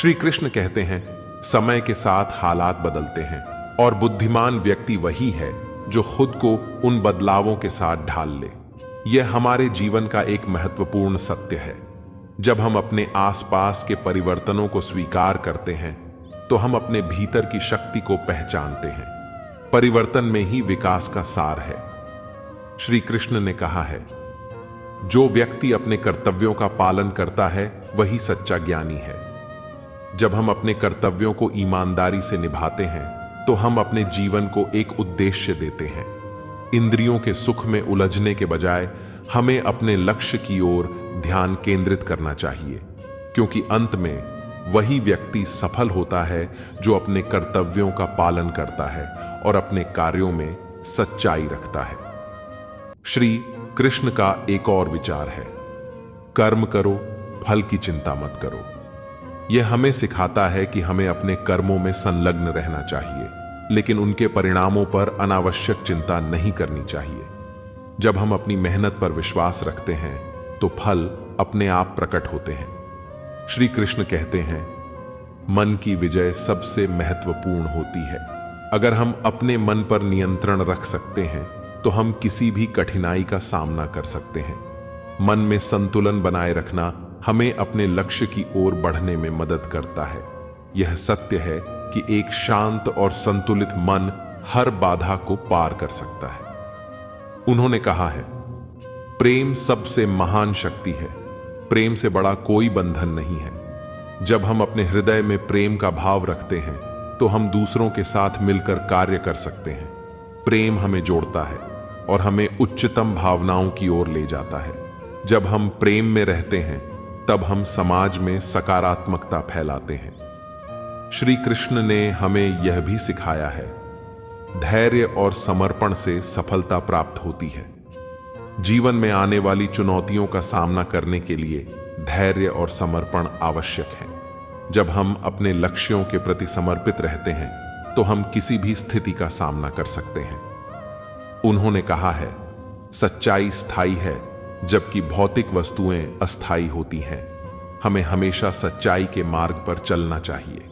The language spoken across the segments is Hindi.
श्री कृष्ण कहते हैं, समय के साथ हालात बदलते हैं और बुद्धिमान व्यक्ति वही है जो खुद को उन बदलावों के साथ ढाल ले। यह हमारे जीवन का एक महत्वपूर्ण सत्य है। जब हम अपने आसपास के परिवर्तनों को स्वीकार करते हैं तो हम अपने भीतर की शक्ति को पहचानते हैं। परिवर्तन में ही विकास का सार है। श्री कृष्ण ने कहा है, जो व्यक्ति अपने कर्तव्यों का पालन करता है वही सच्चा ज्ञानी है। जब हम अपने कर्तव्यों को ईमानदारी से निभाते हैं तो हम अपने जीवन को एक उद्देश्य देते हैं। इंद्रियों के सुख में उलझने के बजाय हमें अपने लक्ष्य की ओर ध्यान केंद्रित करना चाहिए, क्योंकि अंत में वही व्यक्ति सफल होता है जो अपने कर्तव्यों का पालन करता है और अपने कार्यों में सच्चाई रखता है। श्री कृष्ण का एक और विचार है, कर्म करो, फल की चिंता मत करो। यह हमें सिखाता है कि हमें अपने कर्मों में संलग्न रहना चाहिए, लेकिन उनके परिणामों पर अनावश्यक चिंता नहीं करनी चाहिए। जब हम अपनी मेहनत पर विश्वास रखते हैं तो फल अपने आप प्रकट होते हैं। श्री कृष्ण कहते हैं, मन की विजय सबसे महत्वपूर्ण होती है। अगर हम अपने मन पर नियंत्रण रख सकते हैं तो हम किसी भी कठिनाई का सामना कर सकते हैं। मन में संतुलन बनाए रखना हमें अपने लक्ष्य की ओर बढ़ने में मदद करता है। यह सत्य है कि एक शांत और संतुलित मन हर बाधा को पार कर सकता है। उन्होंने कहा है, प्रेम सबसे महान शक्ति है। प्रेम से बड़ा कोई बंधन नहीं है। जब हम अपने हृदय में प्रेम का भाव रखते हैं तो हम दूसरों के साथ मिलकर कार्य कर सकते हैं। प्रेम हमें जोड़ता है और हमें उच्चतम भावनाओं की ओर ले जाता है। जब हम प्रेम में रहते हैं तब हम समाज में सकारात्मकता फैलाते हैं। श्री कृष्ण ने हमें यह भी सिखाया है, धैर्य और समर्पण से सफलता प्राप्त होती है। जीवन में आने वाली चुनौतियों का सामना करने के लिए धैर्य और समर्पण आवश्यक है। जब हम अपने लक्ष्यों के प्रति समर्पित रहते हैं तो हम किसी भी स्थिति का सामना कर सकते हैं। उन्होंने कहा है, सच्चाई स्थायी है जबकि भौतिक वस्तुएं अस्थायी होती हैं। हमें हमेशा सच्चाई के मार्ग पर चलना चाहिए।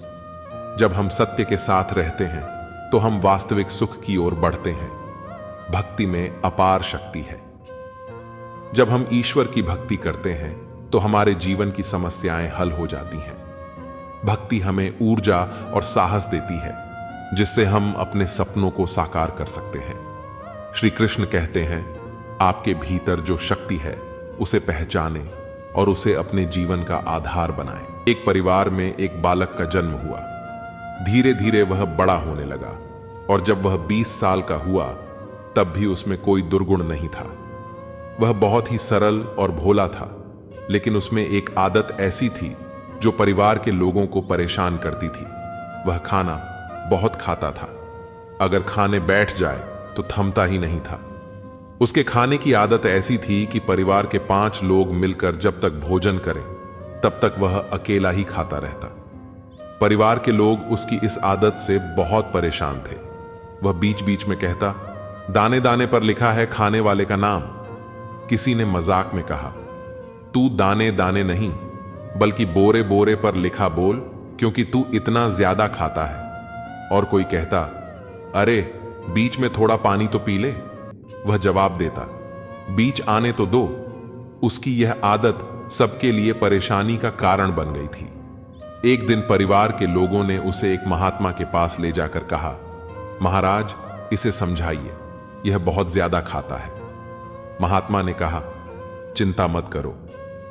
जब हम सत्य के साथ रहते हैं तो हम वास्तविक सुख की ओर बढ़ते हैं। भक्ति में अपार शक्ति है। जब हम ईश्वर की भक्ति करते हैं तो हमारे जीवन की समस्याएं हल हो जाती हैं। भक्ति हमें ऊर्जा और साहस देती है, जिससे हम अपने सपनों को साकार कर सकते हैं। श्री कृष्ण कहते हैं, आपके भीतर जो शक्ति है उसे पहचानें और उसे अपने जीवन का आधार बनाएं। एक परिवार में एक बालक का जन्म हुआ। धीरे धीरे वह बड़ा होने लगा और जब वह 20 साल का हुआ तब भी उसमें कोई दुर्गुण नहीं था। वह बहुत ही सरल और भोला था, लेकिन उसमें एक आदत ऐसी थी जो परिवार के लोगों को परेशान करती थी। वह खाना बहुत खाता था। अगर खाने बैठ जाए तो थमता ही नहीं था। उसके खाने की आदत ऐसी थी कि परिवार के 5 लोग मिलकर जब तक भोजन करें तब तक वह अकेला ही खाता रहता। परिवार के लोग उसकी इस आदत से बहुत परेशान थे। वह बीच बीच में कहता, दाने दाने पर लिखा है खाने वाले का नाम। किसी ने मजाक में कहा, तू दाने दाने नहीं बल्कि बोरे बोरे पर लिखा बोल, क्योंकि तू इतना ज्यादा खाता है। और कोई कहता, अरे बीच में थोड़ा पानी तो पी ले। वह जवाब देता, बीच आने तो दो। उसकी यह आदत सबके लिए परेशानी का कारण बन गई थी। एक दिन परिवार के लोगों ने उसे एक महात्मा के पास ले जाकर कहा, महाराज इसे समझाइए, यह बहुत ज्यादा खाता है। महात्मा ने कहा, चिंता मत करो,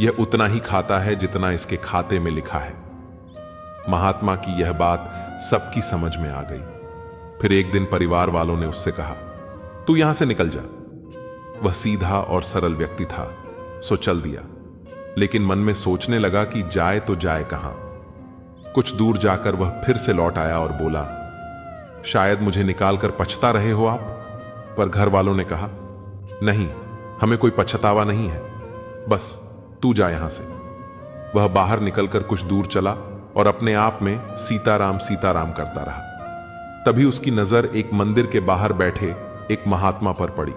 यह उतना ही खाता है जितना इसके खाते में लिखा है। महात्मा की यह बात सबकी समझ में आ गई। फिर एक दिन परिवार वालों ने उससे कहा, तू यहां से निकल जा। वह सीधा और सरल व्यक्ति था, सो चल दिया। लेकिन मन में सोचने लगा कि जाए तो जाए कहां। कुछ दूर जाकर वह फिर से लौट आया और बोला, शायद मुझे निकालकर पछता रहे हो आप। पर घर वालों ने कहा, नहीं, हमें कोई पछतावा नहीं है, बस तू जा यहां से। वह बाहर निकलकर कुछ दूर चला और अपने आप में सीताराम सीताराम करता रहा। तभी उसकी नजर एक मंदिर के बाहर बैठे एक महात्मा पर पड़ी,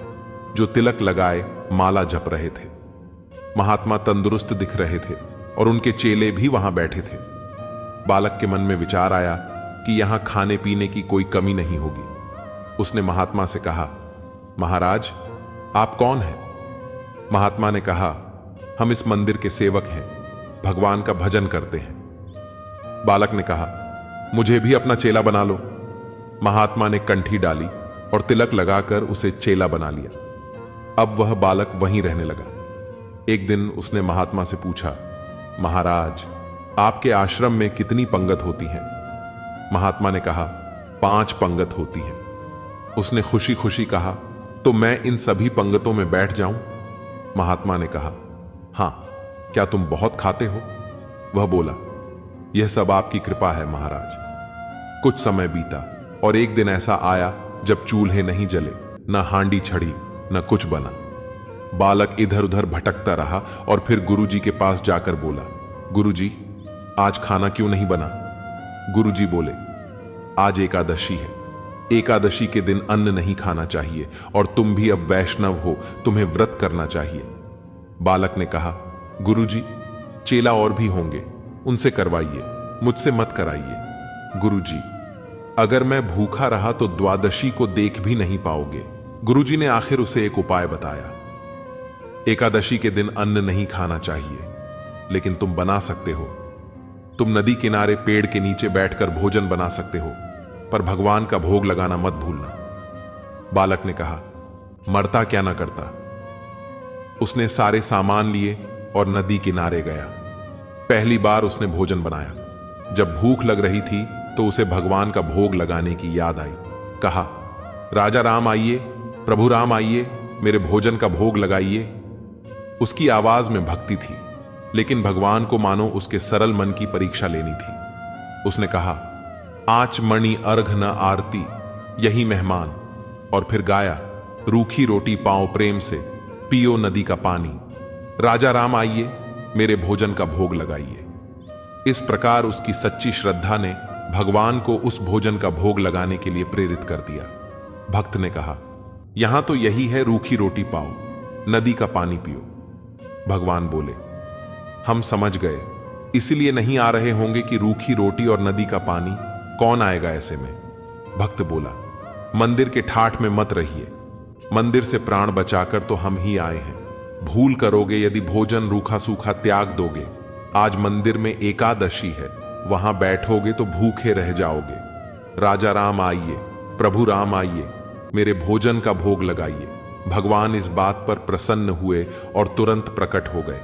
जो तिलक लगाए माला जप रहे थे। महात्मा तंदुरुस्त दिख रहे थे और उनके चेले भी वहां बैठे थे। बालक के मन में विचार आया कि यहां खाने पीने की कोई कमी नहीं होगी। उसने महात्मा से कहा, महाराज, आप कौन हैं? महात्मा ने कहा, हम इस मंदिर के सेवक हैं, भगवान का भजन करते हैं। बालक ने कहा, मुझे भी अपना चेला बना लो। महात्मा ने कंठी डाली और तिलक लगाकर उसे चेला बना लिया। अब वह बालक वहीं रहने लगा। एक दिन उसने महात्मा से पूछा, महाराज, आपके आश्रम में कितनी पंगत होती हैं? महात्मा ने कहा, 5 पंगत होती हैं। उसने खुशी खुशी कहा, तो मैं इन सभी पंगतों में बैठ जाऊं? महात्मा ने कहा, हां, क्या तुम बहुत खाते हो? वह बोला, यह सब आपकी कृपा है महाराज। कुछ समय बीता और एक दिन ऐसा आया जब चूल्हे नहीं जले, न हांडी छड़ी, न कुछ बना। बालक इधर उधर भटकता रहा और फिर गुरुजी के पास जाकर बोला, गुरुजी, आज खाना क्यों नहीं बना? गुरुजी बोले, आज एकादशी है, एकादशी के दिन अन्न नहीं खाना चाहिए और तुम भी अब वैष्णव हो, तुम्हें व्रत करना चाहिए। बालक ने कहा, गुरुजी, चेला और भी होंगे, उनसे करवाइए, मुझसे मत कराइए। गुरुजी, अगर मैं भूखा रहा तो द्वादशी को देख भी नहीं पाओगे। गुरुजी ने आखिर उसे एक उपाय बताया। एकादशी के दिन अन्न नहीं खाना चाहिए, लेकिन तुम बना सकते हो। तुम नदी किनारे पेड़ के नीचे बैठकर भोजन बना सकते हो, पर भगवान का भोग लगाना मत भूलना। बालक ने कहा, मरता क्या ना करता। उसने सारे सामान लिए और नदी किनारे गया। पहली बार उसने भोजन बनाया। जब भूख लग रही थी तो उसे भगवान का भोग लगाने की याद आई। कहा, राजा राम आइए, प्रभु राम आइए, मेरे भोजन का भोग लगाइए। उसकी आवाज में भक्ति थी, लेकिन भगवान को मानो उसके सरल मन की परीक्षा लेनी थी। उसने कहा, आंच मणि अर्घ न आरती, यही मेहमान। और फिर गाया, रूखी रोटी पाओ प्रेम से, पियो नदी का पानी। राजा राम आइए, मेरे भोजन का भोग लगाइए। इस प्रकार उसकी सच्ची श्रद्धा ने भगवान को उस भोजन का भोग लगाने के लिए प्रेरित कर दिया। भक्त ने कहा, यहां तो यही है, रूखी रोटी पाओ, नदी का पानी पियो। भगवान बोले, हम समझ गए, इसलिए नहीं आ रहे होंगे कि रूखी रोटी और नदी का पानी कौन आएगा ऐसे में। भक्त बोला, मंदिर के ठाठ में मत रहिए, मंदिर से प्राण बचाकर तो हम ही आए हैं। भूल करोगे यदि भोजन रूखा सूखा त्याग दोगे। आज मंदिर में एकादशी है, वहां बैठोगे तो भूखे रह जाओगे। राजा राम आइए, प्रभु राम आइए, मेरे भोजन का भोग लगाइए। भगवान इस बात पर प्रसन्न हुए और तुरंत प्रकट हो गए।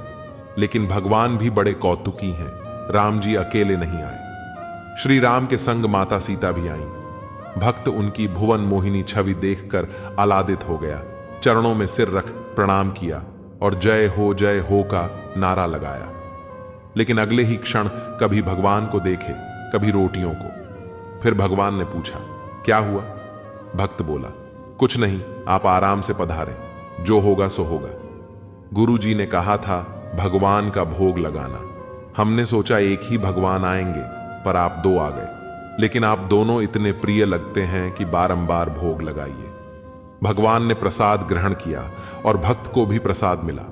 लेकिन भगवान भी बड़े कौतुकी हैं, राम जी अकेले नहीं आए। श्री राम के संग माता सीता भी आईं। भक्त उनकी भुवन मोहिनी छवि देखकर आह्लादित हो गया, चरणों में सिर रख प्रणाम किया और जय हो का नारा लगाया। लेकिन अगले ही क्षण कभी भगवान को देखे, कभी रोटियों को। फिर भगवान ने पूछा, क्या हुआ? भक्त बोला, कुछ नहीं, आप आराम से पधारें, जो होगा सो होगा। गुरुजी ने कहा था भगवान का भोग लगाना। हमने सोचा एक ही भगवान आएंगे, पर आप 2 आ गए। लेकिन आप दोनों इतने प्रिय लगते हैं कि बारंबार भोग लगाइए। भगवान ने प्रसाद ग्रहण किया और भक्त को भी प्रसाद मिला।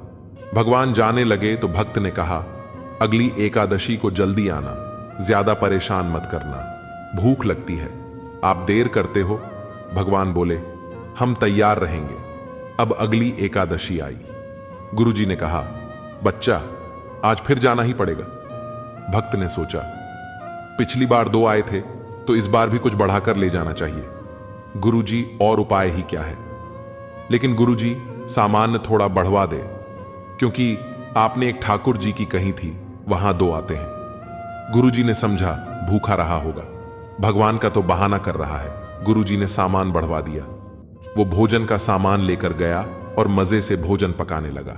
भगवान जाने लगे तो भक्त ने कहा, अगली एकादशी को जल्दी आना, ज्यादा परेशान मत करना, भूख लगती है, आप देर करते हो। भगवान बोले, हम तैयार रहेंगे। अब अगली एकादशी आई। गुरुजी ने कहा, बच्चा, आज फिर जाना ही पड़ेगा। भक्त ने सोचा, पिछली बार 2 आए थे, तो इस बार भी कुछ बढ़ाकर ले जाना चाहिए। गुरुजी, और उपाय ही क्या है? लेकिन गुरुजी, सामान्य थोड़ा बढ़वा दे, क्योंकि आपने एक ठाकुर जी की कही थी, वहां 2 आते हैं। गुरुजी ने समझा भूखा रहा होगा, भगवान का तो बहाना कर रहा है। गुरुजी ने सामान बढ़वा दिया। वो भोजन का सामान लेकर गया और मजे से भोजन पकाने लगा।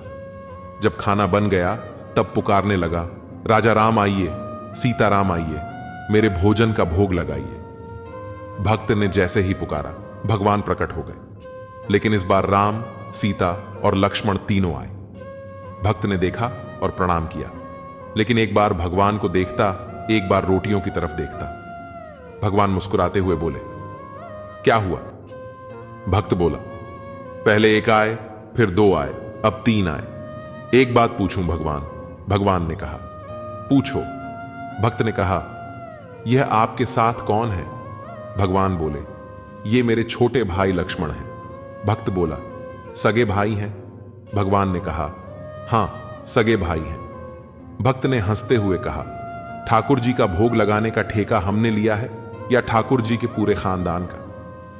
जब खाना बन गया तब पुकारने लगा, राजा राम आइए, सीता राम आइए, मेरे भोजन का भोग लगाइए। भक्त ने जैसे ही पुकारा, भगवान प्रकट हो गए। लेकिन इस बार राम, सीता और लक्ष्मण तीनों आए। भक्त ने देखा और प्रणाम किया, लेकिन एक बार भगवान को देखता, एक बार रोटियों की तरफ देखता। भगवान मुस्कुराते हुए बोले, क्या हुआ? भक्त बोला, पहले 1 आए, फिर 2 आए, अब 3 आए। एक बात पूछूं भगवान? भगवान ने कहा, पूछो। भक्त ने कहा, यह आपके साथ कौन है? भगवान बोले, ये मेरे छोटे भाई लक्ष्मण हैं। भक्त बोला, सगे भाई हैं? भगवान ने कहा, हां, सगे भाई हैं। भक्त ने हंसते हुए कहा, ठाकुर जी का भोग लगाने का ठेका हमने लिया है या ठाकुर जी के पूरे खानदान का?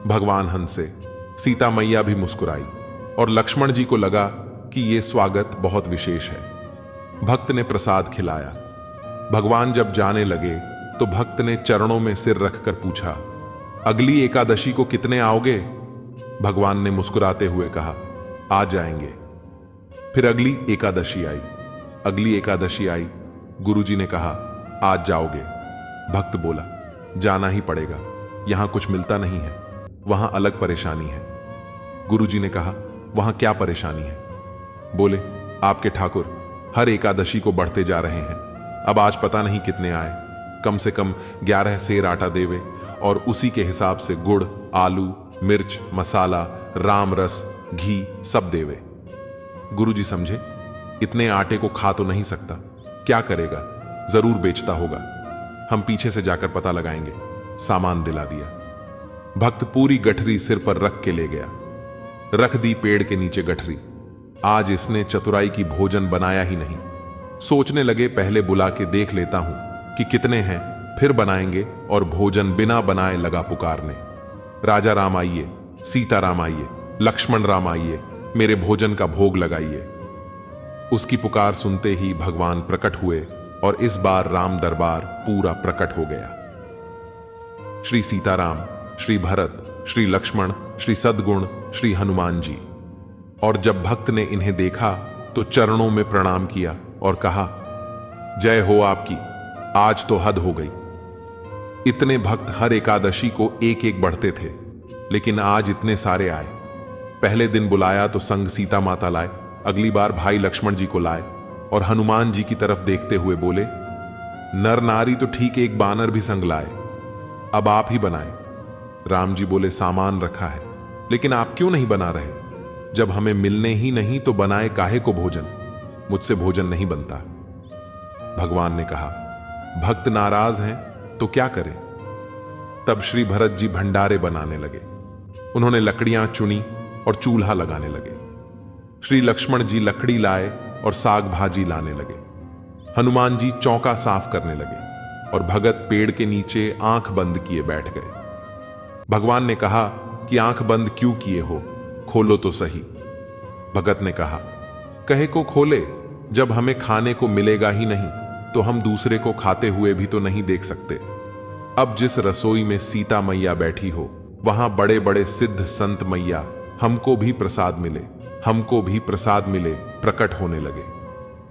भगवान हंसे, सीता मैया भी मुस्कुराई और लक्ष्मण जी को लगा कि यह स्वागत बहुत विशेष है। भक्त ने प्रसाद खिलाया। भगवान जब जाने लगे तो भक्त ने चरणों में सिर रखकर पूछा, अगली एकादशी को कितने आओगे? भगवान ने मुस्कुराते हुए कहा, आ जाएंगे। फिर अगली एकादशी आई। अगली एकादशी आई। गुरुजी ने कहा, आज जाओगे? भक्त बोला, जाना ही पड़ेगा, यहां कुछ मिलता नहीं है, वहां अलग परेशानी है। गुरुजी ने कहा, वहां क्या परेशानी है? बोले, आपके ठाकुर हर एकादशी को बढ़ते जा रहे हैं। अब आज पता नहीं कितने आए। कम से कम 11 सेर आटा देवे और उसी के हिसाब से गुड़, आलू, मिर्च, मसाला, राम रस, घी सब देवे। गुरुजी समझे, इतने आटे को खा तो नहीं सकता, क्या करेगा? जरूर बेचता होगा। हम पीछे से जाकर पता लगाएंगे। सामान दिला दिया। भक्त पूरी गठरी सिर पर रख के ले गया। रख दी पेड़ के नीचे गठरी। आज इसने चतुराई की भोजन बनाया ही नहीं। सोचने लगे, पहले बुला के देख लेता हूं कि कितने हैं, फिर बनाएंगे। और भोजन बिना बनाए लगा पुकारने, राजा राम आइए, सीता राम आइए, लक्ष्मण राम आइए, मेरे भोजन का भोग लगाइए। उसकी पुकार सुनते ही भगवान प्रकट हुए और इस बार राम दरबार पूरा प्रकट हो गया। श्री सीताराम, श्री भरत, श्री लक्ष्मण, श्री सद्गुण, श्री हनुमान जी। और जब भक्त ने इन्हें देखा तो चरणों में प्रणाम किया और कहा, जय हो आपकी, आज तो हद हो गई। इतने भक्त हर एकादशी को एक एक बढ़ते थे, लेकिन आज इतने सारे आए। पहले दिन बुलाया तो संग सीता माता लाए, अगली बार भाई लक्ष्मण जी को लाए और हनुमान जी की तरफ देखते हुए बोले, नर नारी तो ठीक एक बानर भी संग लाए, अब आप ही बनाए। राम जी बोले, सामान रखा है, लेकिन आप क्यों नहीं बना रहे? जब हमें मिलने ही नहीं तो बनाए काहे को भोजन? मुझसे भोजन नहीं बनता। भगवान ने कहा, भक्त नाराज हैं तो क्या करें? तब श्री भरत जी भंडारे बनाने लगे। उन्होंने लकड़ियां चुनी और चूल्हा लगाने लगे। श्री लक्ष्मण जी लकड़ी लाए और साग भाजी लाने लगे। हनुमान जी चौका साफ करने लगे और भगत पेड़ के नीचे आंख बंद किए बैठ गए। भगवान ने कहा कि आंख बंद क्यों किए हो, खोलो तो सही। भगत ने कहा, कहे को खोले, जब हमें खाने को मिलेगा ही नहीं तो हम दूसरे को खाते हुए भी तो नहीं देख सकते। अब जिस रसोई में सीता मैया बैठी हो, वहां बड़े बड़े सिद्ध संत मैया हमको भी प्रसाद मिले, हमको भी प्रसाद मिले प्रकट होने लगे।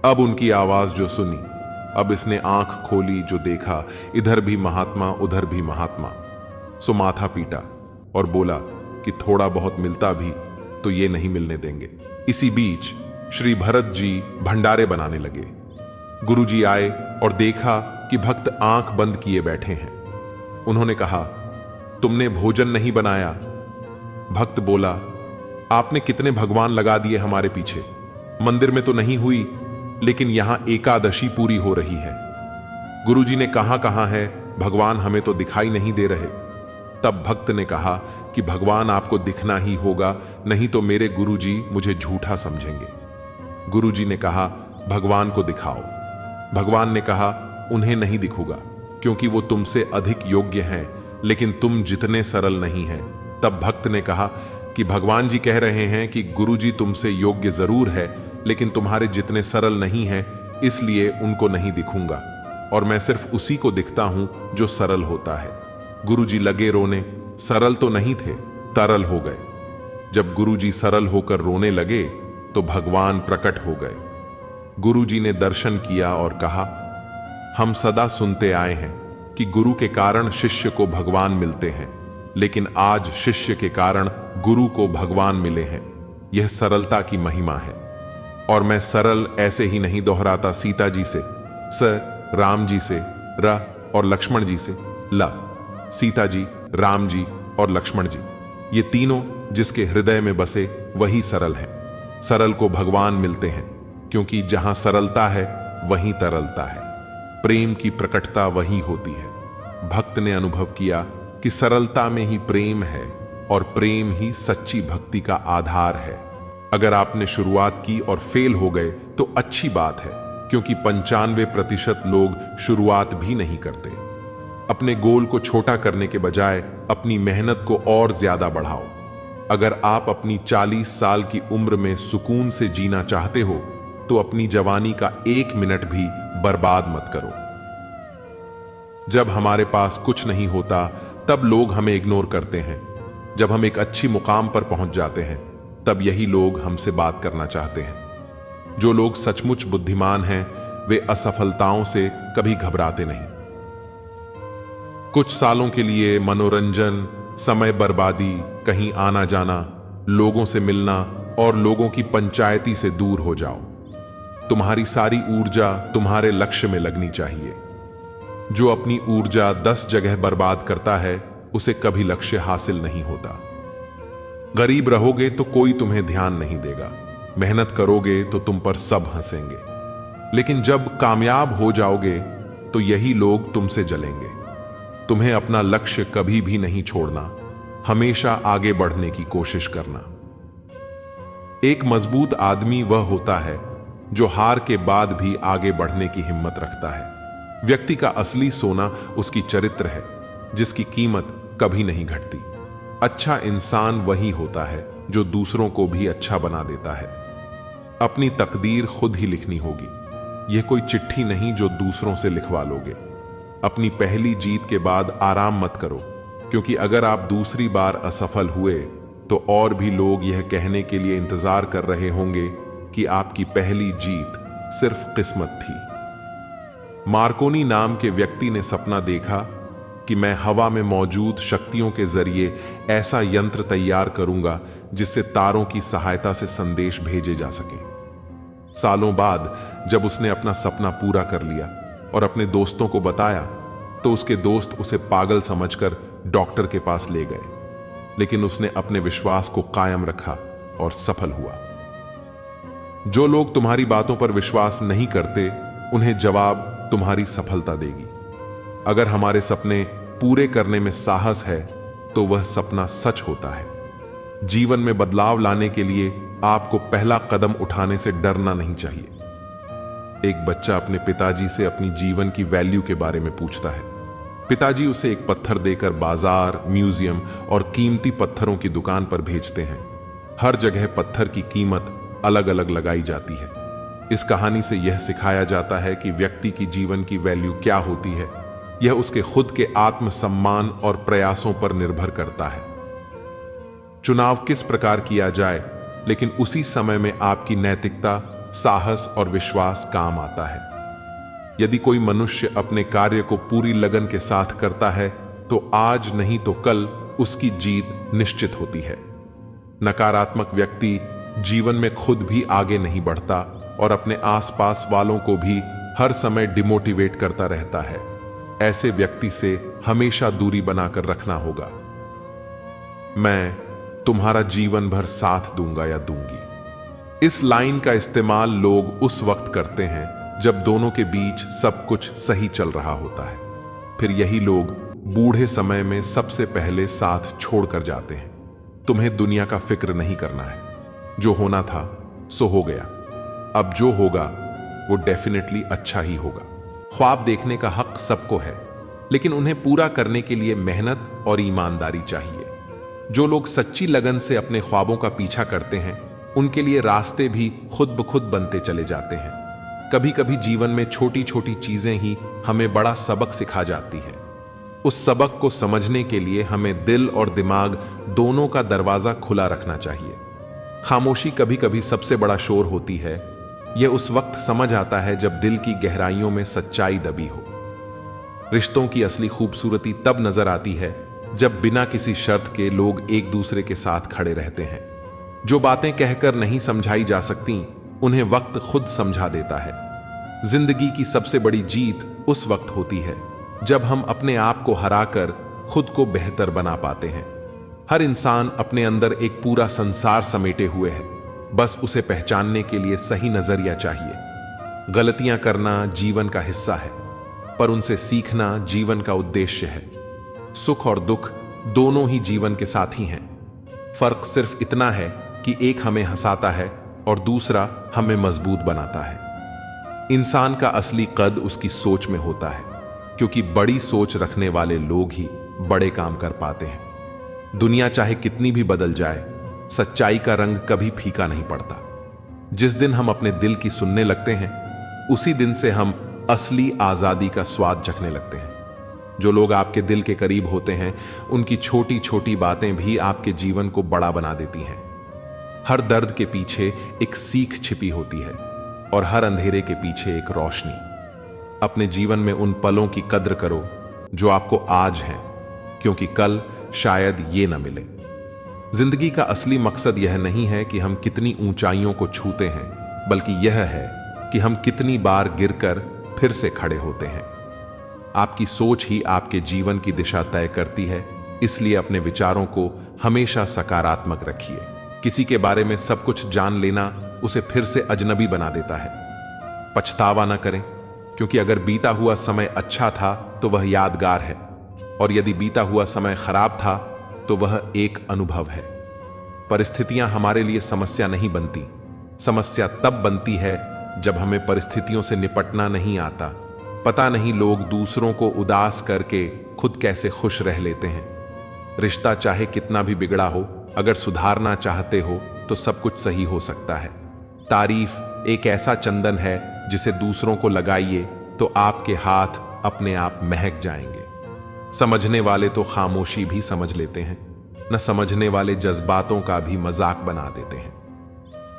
अब उनकी आवाज जो सुनी, अब इसने आंख खोली, जो देखा इधर भी महात्मा उधर भी महात्मा। सो माथा पीटा और बोला कि थोड़ा बहुत मिलता भी तो ये नहीं मिलने देंगे। इसी बीच श्री भरत जी भंडारे बनाने लगे। गुरुजी आए और देखा कि भक्त आंख बंद किए बैठे हैं। उन्होंने कहा, तुमने भोजन नहीं बनाया? भक्त बोला, आपने कितने भगवान लगा दिए हमारे पीछे, मंदिर में तो नहीं हुई, लेकिन यहां एकादशी पूरी हो रही है। गुरुजी ने कहां है, भगवान हमें तो दिखाई नहीं दे रहे। तब भक्त ने कहा कि भगवान आपको दिखना ही होगा, नहीं तो मेरे गुरुजी मुझे झूठा समझेंगे। गुरुजी ने कहा, भगवान को दिखाओ। भगवान ने कहा, उन्हें नहीं दिखूंगा, क्योंकि वो तुमसे अधिक योग्य हैं, लेकिन तुम जितने सरल नहीं हैं। तब भक्त ने कहा कि भगवान जी कह रहे हैं कि गुरुजी तुमसे योग्य जरूर है, लेकिन तुम्हारे जितने सरल नहीं हैं, इसलिए उनको नहीं दिखूंगा, और मैं सिर्फ उसी को दिखता हूं जो सरल होता है। गुरुजी लगे रोने। सरल तो नहीं थे, तरल हो गए। जब गुरुजी सरल होकर रोने लगे तो भगवान प्रकट हो गए। गुरुजी ने दर्शन किया और कहा, हम सदा सुनते आए हैं कि गुरु के कारण शिष्य को भगवान मिलते हैं, लेकिन आज शिष्य के कारण गुरु को भगवान मिले हैं। यह सरलता की महिमा है। और मैं सरल ऐसे ही नहीं दोहराता सीता जी से, स राम जी से, र और लक्ष्मण जी से, ल। सीता जी, राम जी और लक्ष्मण जी, ये तीनों जिसके हृदय में बसे वही सरल हैं। सरल को भगवान मिलते हैं, क्योंकि जहां सरलता है वहीं तरलता है। प्रेम की प्रकटता वही होती है। भक्त ने अनुभव किया कि सरलता में ही प्रेम है और प्रेम ही सच्ची भक्ति का आधार है। अगर आपने शुरुआत की और फेल हो गए तो अच्छी बात है, क्योंकि 95% लोग शुरुआत भी नहीं करते। अपने गोल को छोटा करने के बजाय अपनी मेहनत को और ज्यादा बढ़ाओ। अगर आप अपनी 40 साल की उम्र में सुकून से जीना चाहते हो तो अपनी जवानी का 1 मिनट भी बर्बाद मत करो। जब हमारे पास कुछ नहीं होता तब लोग हमें इग्नोर करते हैं। जब हम एक अच्छी मुकाम पर पहुंच जाते हैं तब यही लोग हमसे बात करना चाहते हैं। जो लोग सचमुच बुद्धिमान हैं वे असफलताओं से कभी घबराते नहीं। कुछ सालों के लिए मनोरंजन, समय बर्बादी, कहीं आना जाना, लोगों से मिलना और लोगों की पंचायती से दूर हो जाओ। तुम्हारी सारी ऊर्जा तुम्हारे लक्ष्य में लगनी चाहिए। जो अपनी ऊर्जा 10 जगह बर्बाद करता है उसे कभी लक्ष्य हासिल नहीं होता। गरीब रहोगे तो कोई तुम्हें ध्यान नहीं देगा। मेहनत करोगे तो तुम पर सब हंसेंगे। लेकिन जब कामयाब हो जाओगे तो यही लोग तुमसे जलेंगे। तुम्हें अपना लक्ष्य कभी भी नहीं छोड़ना, हमेशा आगे बढ़ने की कोशिश करना। एक मजबूत आदमी वह होता है जो हार के बाद भी आगे बढ़ने की हिम्मत रखता है। व्यक्ति का असली सोना उसकी चरित्र है, जिसकी कीमत कभी नहीं घटती। अच्छा इंसान वही होता है जो दूसरों को भी अच्छा बना देता है। अपनी तकदीर खुद ही लिखनी होगी। यह कोई चिट्ठी नहीं जो दूसरों से लिखवा लोगे। अपनी पहली जीत के बाद आराम मत करो, क्योंकि अगर आप दूसरी बार असफल हुए तो और भी लोग यह कहने के लिए इंतजार कर रहे होंगे कि आपकी पहली जीत सिर्फ किस्मत थी। मार्कोनी नाम के व्यक्ति ने सपना देखा कि मैं हवा में मौजूद शक्तियों के जरिए ऐसा यंत्र तैयार करूंगा जिससे तारों की सहायता से संदेश भेजे जा सके। सालों बाद जब उसने अपना सपना पूरा कर लिया और अपने दोस्तों को बताया तो उसके दोस्त उसे पागल समझकर डॉक्टर के पास ले गए। लेकिन उसने अपने विश्वास को कायम रखा और सफल हुआ। जो लोग तुम्हारी बातों पर विश्वास नहीं करते उन्हें जवाब तुम्हारी सफलता देगी। अगर हमारे सपने पूरे करने में साहस है तो वह सपना सच होता है। जीवन में बदलाव लाने के लिए आपको पहला कदम उठाने से डरना नहीं चाहिए। एक बच्चा अपने पिताजी से अपनी जीवन की वैल्यू के बारे में पूछता है। पिताजी उसे एक पत्थर देकर बाजार, म्यूजियम और कीमती पत्थरों की दुकान पर भेजते हैं। हर जगह पत्थर की कीमत अलग अलग लगाई जाती है। इस कहानी से यह सिखाया जाता है कि व्यक्ति की जीवन की वैल्यू क्या होती है, यह उसके खुद के आत्मसम्मान और प्रयासों पर निर्भर करता है। चुनाव किस प्रकार किया जाए, लेकिन उसी समय में आपकी नैतिकता, साहस और विश्वास काम आता है। यदि कोई मनुष्य अपने कार्य को पूरी लगन के साथ करता है तो आज नहीं तो कल उसकी जीत निश्चित होती है। नकारात्मक व्यक्ति जीवन में खुद भी आगे नहीं बढ़ता और अपने आसपास वालों को भी हर समय डिमोटिवेट करता रहता है। ऐसे व्यक्ति से हमेशा दूरी बनाकर रखना होगा। मैं तुम्हारा जीवन भर साथ दूंगा या दूंगी। इस लाइन का इस्तेमाल लोग उस वक्त करते हैं जब दोनों के बीच सब कुछ सही चल रहा होता है। फिर यही लोग बूढ़े समय में सबसे पहले साथ छोड़कर जाते हैं। तुम्हें दुनिया का फिक्र नहीं करना है। जो होना था सो हो गया। अब जो होगा वो डेफिनेटली अच्छा ही होगा। ख्वाब देखने का हक सबको है, लेकिन उन्हें पूरा करने के लिए मेहनत और ईमानदारी चाहिए। जो लोग सच्ची लगन से अपने ख्वाबों का पीछा करते हैं उनके लिए रास्ते भी खुद ब खुद बनते चले जाते हैं। कभी कभी जीवन में छोटी छोटी चीजें ही हमें बड़ा सबक सिखा जाती हैं। उस सबक को समझने के लिए हमें दिल और दिमाग दोनों का दरवाजा खुला रखना चाहिए। खामोशी कभी कभी सबसे बड़ा शोर होती है। यह उस वक्त समझ आता है जब दिल की गहराइयों में सच्चाई दबी हो। रिश्तों की असली खूबसूरती तब नजर आती है जब बिना किसी शर्त के लोग एक दूसरे के साथ खड़े रहते हैं। जो बातें कहकर नहीं समझाई जा सकती उन्हें वक्त खुद समझा देता है। जिंदगी की सबसे बड़ी जीत उस वक्त होती है जब हम अपने आप को हराकर खुद को बेहतर बना पाते हैं। हर इंसान अपने अंदर एक पूरा संसार समेटे हुए है, बस उसे पहचानने के लिए सही नजरिया चाहिए। गलतियां करना जीवन का हिस्सा है। पर उनसे सीखना जीवन का उद्देश्य है। सुख और दुख दोनों ही जीवन के साथी हैं। फर्क सिर्फ इतना है कि एक हमें हंसाता है और दूसरा हमें मजबूत बनाता है। इंसान का असली कद उसकी सोच में होता है, क्योंकि बड़ी सोच रखने वाले लोग ही बड़े काम कर पाते हैं। दुनिया चाहे कितनी भी बदल जाए, सच्चाई का रंग कभी फीका नहीं पड़ता। जिस दिन हम अपने दिल की सुनने लगते हैं, उसी दिन से हम असली आजादी का स्वाद चखने लगते हैं। जो लोग आपके दिल के करीब होते हैं, उनकी छोटी छोटी बातें भी आपके जीवन को बड़ा बना देती हैं। हर दर्द के पीछे एक सीख छिपी होती है और हर अंधेरे के पीछे एक रोशनी। अपने जीवन में उन पलों की कद्र करो जो आपको आज हैं, क्योंकि कल शायद ये न मिले। जिंदगी का असली मकसद यह नहीं है कि हम कितनी ऊंचाइयों को छूते हैं, बल्कि यह है कि हम कितनी बार गिरकर फिर से खड़े होते हैं। आपकी सोच ही आपके जीवन की दिशा तय करती है, इसलिए अपने विचारों को हमेशा सकारात्मक रखिए। किसी के बारे में सब कुछ जान लेना उसे फिर से अजनबी बना देता है। पछतावा न करें, क्योंकि अगर बीता हुआ समय अच्छा था तो वह यादगार है, और यदि बीता हुआ समय खराब था तो वह एक अनुभव है। परिस्थितियां हमारे लिए समस्या नहीं बनती। समस्या तब बनती है जब हमें परिस्थितियों से निपटना नहीं आता। पता नहीं लोग दूसरों को उदास करके खुद कैसे खुश रह लेते हैं। रिश्ता चाहे कितना भी बिगड़ा हो, अगर सुधारना चाहते हो तो सब कुछ सही हो सकता है। तारीफ एक ऐसा चंदन है जिसे दूसरों को लगाइए तो आपके हाथ अपने आप महक जाएंगे। समझने वाले तो खामोशी भी समझ लेते हैं, न समझने वाले जज्बातों का भी मजाक बना देते हैं।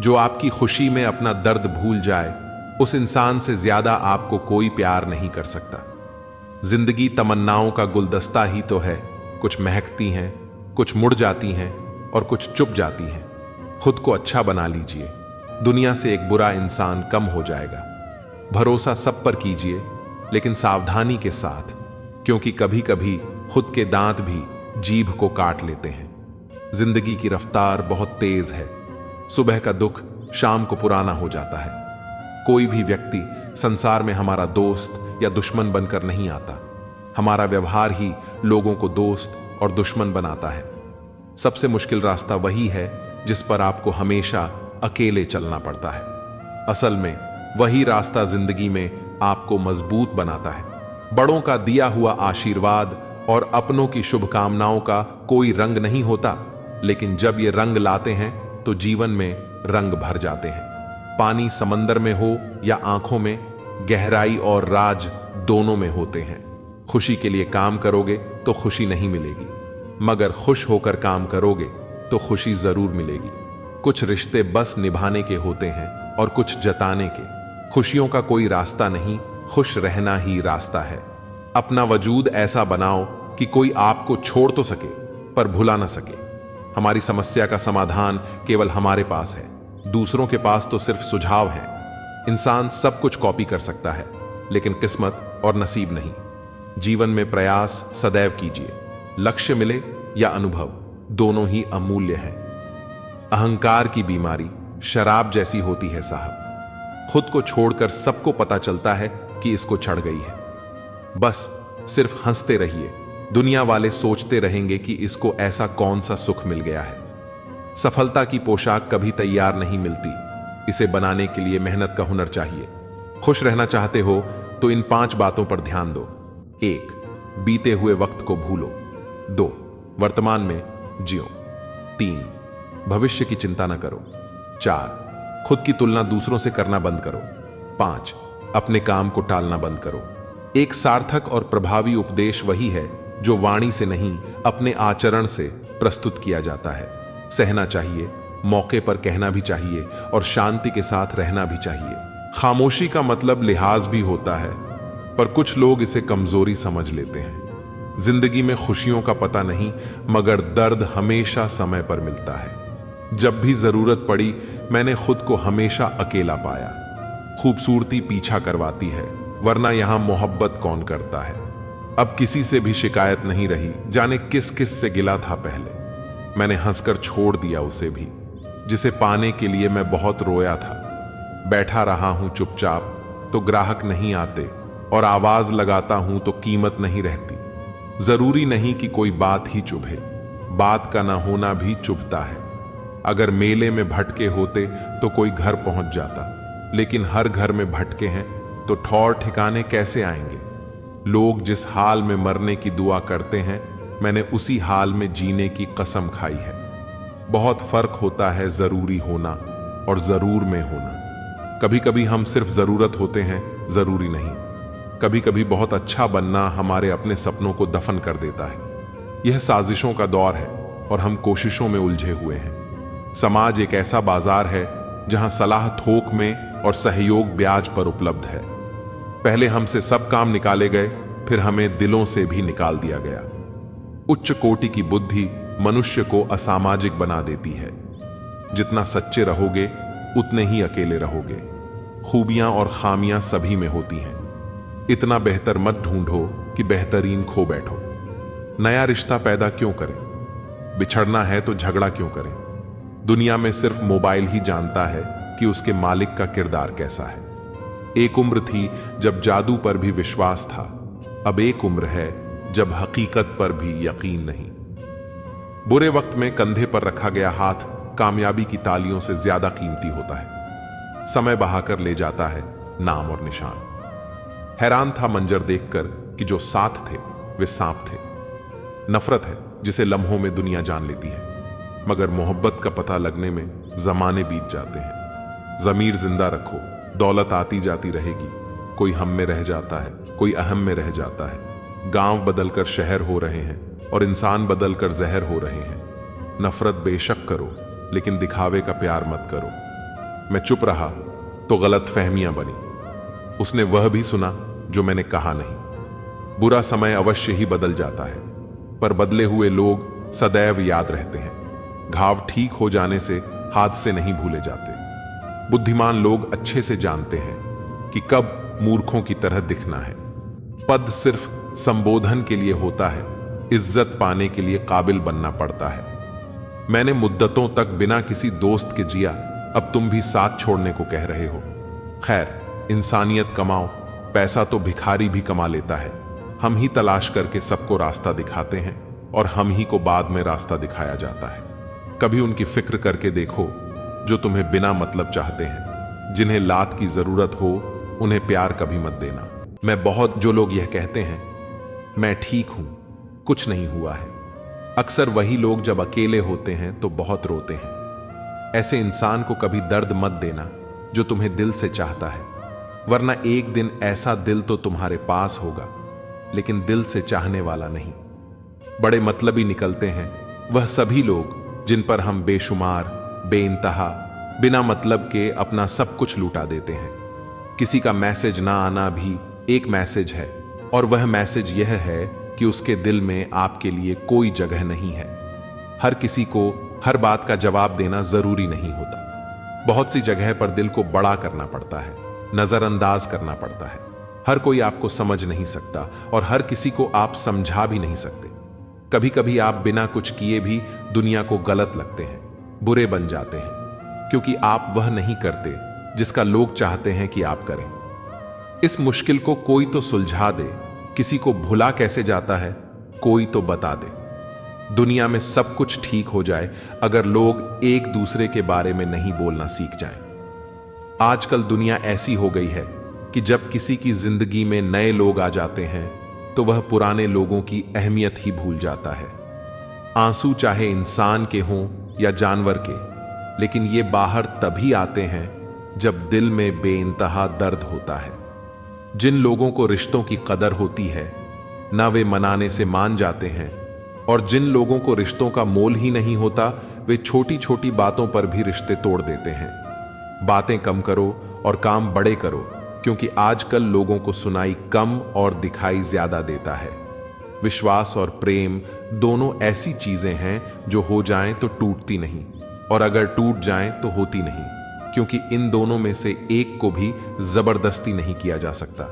जो आपकी खुशी में अपना दर्द भूल जाए, उस इंसान से ज्यादा आपको कोई प्यार नहीं कर सकता। जिंदगी तमन्नाओं का गुलदस्ता ही तो है। कुछ महकती हैं, कुछ मुड़ जाती हैं और कुछ चुप जाती हैं। खुद को अच्छा बना लीजिए, दुनिया से एक बुरा इंसान कम हो जाएगा। भरोसा सब पर कीजिए, लेकिन सावधानी के साथ, क्योंकि कभी कभी खुद के दांत भी जीभ को काट लेते हैं। जिंदगी की रफ्तार बहुत तेज है। सुबह का दुख शाम को पुराना हो जाता है। कोई भी व्यक्ति संसार में हमारा दोस्त या दुश्मन बनकर नहीं आता। हमारा व्यवहार ही लोगों को दोस्त और दुश्मन बनाता है। सबसे मुश्किल रास्ता वही है जिस पर आपको हमेशा अकेले चलना पड़ता है। असल में वही रास्ता जिंदगी में आपको मजबूत बनाता है। बड़ों का दिया हुआ आशीर्वाद और अपनों की शुभकामनाओं का कोई रंग नहीं होता, लेकिन जब ये रंग लाते हैं तो जीवन में रंग भर जाते हैं। पानी समंदर में हो या आंखों में, गहराई और राज दोनों में होते हैं। खुशी के लिए काम करोगे तो खुशी नहीं मिलेगी, मगर खुश होकर काम करोगे तो खुशी जरूर मिलेगी। कुछ रिश्ते बस निभाने के होते हैं और कुछ जताने के। खुशियों का कोई रास्ता नहीं, खुश रहना ही रास्ता है। अपना वजूद ऐसा बनाओ कि कोई आपको छोड़ तो सके पर भुला ना सके। हमारी समस्या का समाधान केवल हमारे पास है, दूसरों के पास तो सिर्फ सुझाव है। इंसान सब कुछ कॉपी कर सकता है, लेकिन किस्मत और नसीब नहीं। जीवन में प्रयास सदैव कीजिए। लक्ष्य मिले या अनुभव, दोनों ही अमूल्य हैं। अहंकार की बीमारी शराब जैसी होती है साहब। खुद को छोड़कर सबको पता चलता है कि इसको चढ़ गई है। बस सिर्फ हंसते रहिए। दुनिया वाले सोचते रहेंगे कि इसको ऐसा कौन सा सुख मिल गया है। सफलता की पोशाक कभी तैयार नहीं मिलती, इसे बनाने के लिए मेहनत का हुनर चाहिए। खुश रहना चाहते हो तो इन 5 बातों पर ध्यान दो। 1. बीते हुए वक्त को भूलो। 2. वर्तमान में जियो। 3. भविष्य की चिंता न करो। 4. खुद की तुलना दूसरों से करना बंद करो। 5. अपने काम को टालना बंद करो। एक सार्थक और प्रभावी उपदेश वही है जो वाणी से नहीं, अपने आचरण से प्रस्तुत किया जाता है। सहना चाहिए, मौके पर कहना भी चाहिए और शांति के साथ रहना भी चाहिए। खामोशी का मतलब लिहाज भी होता है, पर कुछ लोग इसे कमजोरी समझ लेते हैं। जिंदगी में खुशियों का पता नहीं, मगर दर्द हमेशा समय पर मिलता है। जब भी जरूरत पड़ी, मैंने खुद को हमेशा अकेला पाया। खूबसूरती पीछा करवाती है, वरना यहां मोहब्बत कौन करता है। अब किसी से भी शिकायत नहीं रही, जाने किस किस से गिला था पहले। मैंने हंसकर छोड़ दिया उसे भी, जिसे पाने के लिए मैं बहुत रोया था। बैठा रहा हूं चुपचाप तो ग्राहक नहीं आते, और आवाज लगाता हूं तो कीमत नहीं रहती। जरूरी नहीं कि कोई बात ही चुभे, बात का ना होना भी चुभता है। अगर मेले में भटके होते तो कोई घर पहुंच जाता, लेकिन हर घर में भटके हैं तो ठौर ठिकाने कैसे आएंगे। लोग जिस हाल में मरने की दुआ करते हैं, मैंने उसी हाल में जीने की कसम खाई है। बहुत फर्क होता है जरूरी होना और जरूर में होना। कभी कभी हम सिर्फ जरूरत होते हैं, जरूरी नहीं। कभी कभी बहुत अच्छा बनना हमारे अपने सपनों को दफन कर देता है। यह साजिशों का दौर है और हम कोशिशों में उलझे हुए हैं। समाज एक ऐसा बाजार है जहां सलाह थोक में और सहयोग ब्याज पर उपलब्ध है। पहले हमसे सब काम निकाले गए, फिर हमें दिलों से भी निकाल दिया गया। उच्च कोटि की बुद्धि मनुष्य को असामाजिक बना देती है। जितना सच्चे रहोगे उतने ही अकेले रहोगे। खूबियां और खामियां सभी में होती हैं। इतना बेहतर मत ढूंढो कि बेहतरीन खो बैठो। नया रिश्ता पैदा क्यों करें? बिछड़ना है तो झगड़ा क्यों करें? दुनिया में सिर्फ मोबाइल ही जानता है कि उसके मालिक का किरदार कैसा है। एक उम्र थी जब जादू पर भी विश्वास था, अब एक उम्र है जब हकीकत पर भी यकीन नहीं। बुरे वक्त में कंधे पर रखा गया हाथ कामयाबी की तालियों से ज्यादा कीमती होता है। समय बहाकर ले जाता है नाम और निशान। हैरान था मंजर देखकर कि जो साथ थे वे सांप थे। नफरत है जिसे लम्हों में दुनिया जान लेती है, मगर मोहब्बत का पता लगने में जमाने बीत जाते हैं। जमीर जिंदा रखो, दौलत आती जाती रहेगी। कोई हम में रह जाता है, कोई अहम में रह जाता है। गांव बदलकर शहर हो रहे हैं और इंसान बदलकर जहर हो रहे हैं। नफरत बेशक करो, लेकिन दिखावे का प्यार मत करो। मैं चुप रहा तो गलत फहमियां बनी। उसने वह भी सुना जो मैंने कहा नहीं। बुरा समय अवश्य ही बदल जाता है, पर बदले हुए लोग सदैव याद रहते हैं। घाव ठीक हो जाने से हादसे नहीं भूले जाते। बुद्धिमान लोग अच्छे से जानते हैं कि कब मूर्खों की तरह दिखना है। पद सिर्फ संबोधन के लिए होता है, इज्जत पाने के लिए काबिल बनना पड़ता है। मैंने मुद्दतों तक बिना किसी दोस्त के जिया, अब तुम भी साथ छोड़ने को कह रहे हो। खैर, इंसानियत कमाओ, पैसा तो भिखारी भी कमा लेता है। हम ही तलाश करके सबको रास्ता दिखाते हैं और हम ही को बाद में रास्ता दिखाया जाता है। कभी उनकी फिक्र करके देखो जो तुम्हें बिना मतलब चाहते हैं। जिन्हें लात की जरूरत हो उन्हें प्यार कभी मत देना। मैं बहुत जो लोग यह कहते हैं मैं ठीक हूं, कुछ नहीं हुआ है, अक्सर वही लोग जब अकेले होते हैं तो बहुत रोते हैं। ऐसे इंसान को कभी दर्द मत देना जो तुम्हें दिल से चाहता है, वरना एक दिन ऐसा दिल तो तुम्हारे पास होगा, लेकिन दिल से चाहने वाला नहीं। बड़े मतलबी निकलते हैं वह सभी लोग जिन पर हम बेशुमार, बेइंतहा, बिना मतलब के अपना सब कुछ लूटा देते हैं। किसी का मैसेज ना आना भी एक मैसेज है, और वह मैसेज यह है कि उसके दिल में आपके लिए कोई जगह नहीं है। हर किसी को हर बात का जवाब देना जरूरी नहीं होता। बहुत सी जगह पर दिल को बड़ा करना पड़ता है, नजरअंदाज करना पड़ता है। हर कोई आपको समझ नहीं सकता और हर किसी को आप समझा भी नहीं सकते। कभी कभी आप बिना कुछ किए भी दुनिया को गलत लगते हैं, बुरे बन जाते हैं, क्योंकि आप वह नहीं करते जिसका लोग चाहते हैं कि आप करें। इस मुश्किल को कोई तो सुलझा दे। किसी को भुला कैसे जाता है, कोई तो बता दे। दुनिया में सब कुछ ठीक हो जाए अगर लोग एक दूसरे के बारे में नहीं बोलना सीख जाएं। आजकल दुनिया ऐसी हो गई है कि जब किसी की जिंदगी में नए लोग आ जाते हैं तो वह पुराने लोगों की अहमियत ही भूल जाता है। आंसू चाहे इंसान के हों या जानवर के, लेकिन ये बाहर तभी आते हैं जब दिल में बेइंतहा दर्द होता है। जिन लोगों को रिश्तों की कदर होती है ना वे मनाने से मान जाते हैं, और जिन लोगों को रिश्तों का मोल ही नहीं होता वे छोटी छोटी बातों पर भी रिश्ते तोड़ देते हैं। बातें कम करो और काम बड़े करो, क्योंकि आजकल लोगों को सुनाई कम और दिखाई ज्यादा देता है। विश्वास और प्रेम दोनों ऐसी चीजें हैं जो हो जाएं तो टूटती नहीं, और अगर टूट जाएं तो होती नहीं, क्योंकि इन दोनों में से एक को भी जबरदस्ती नहीं किया जा सकता।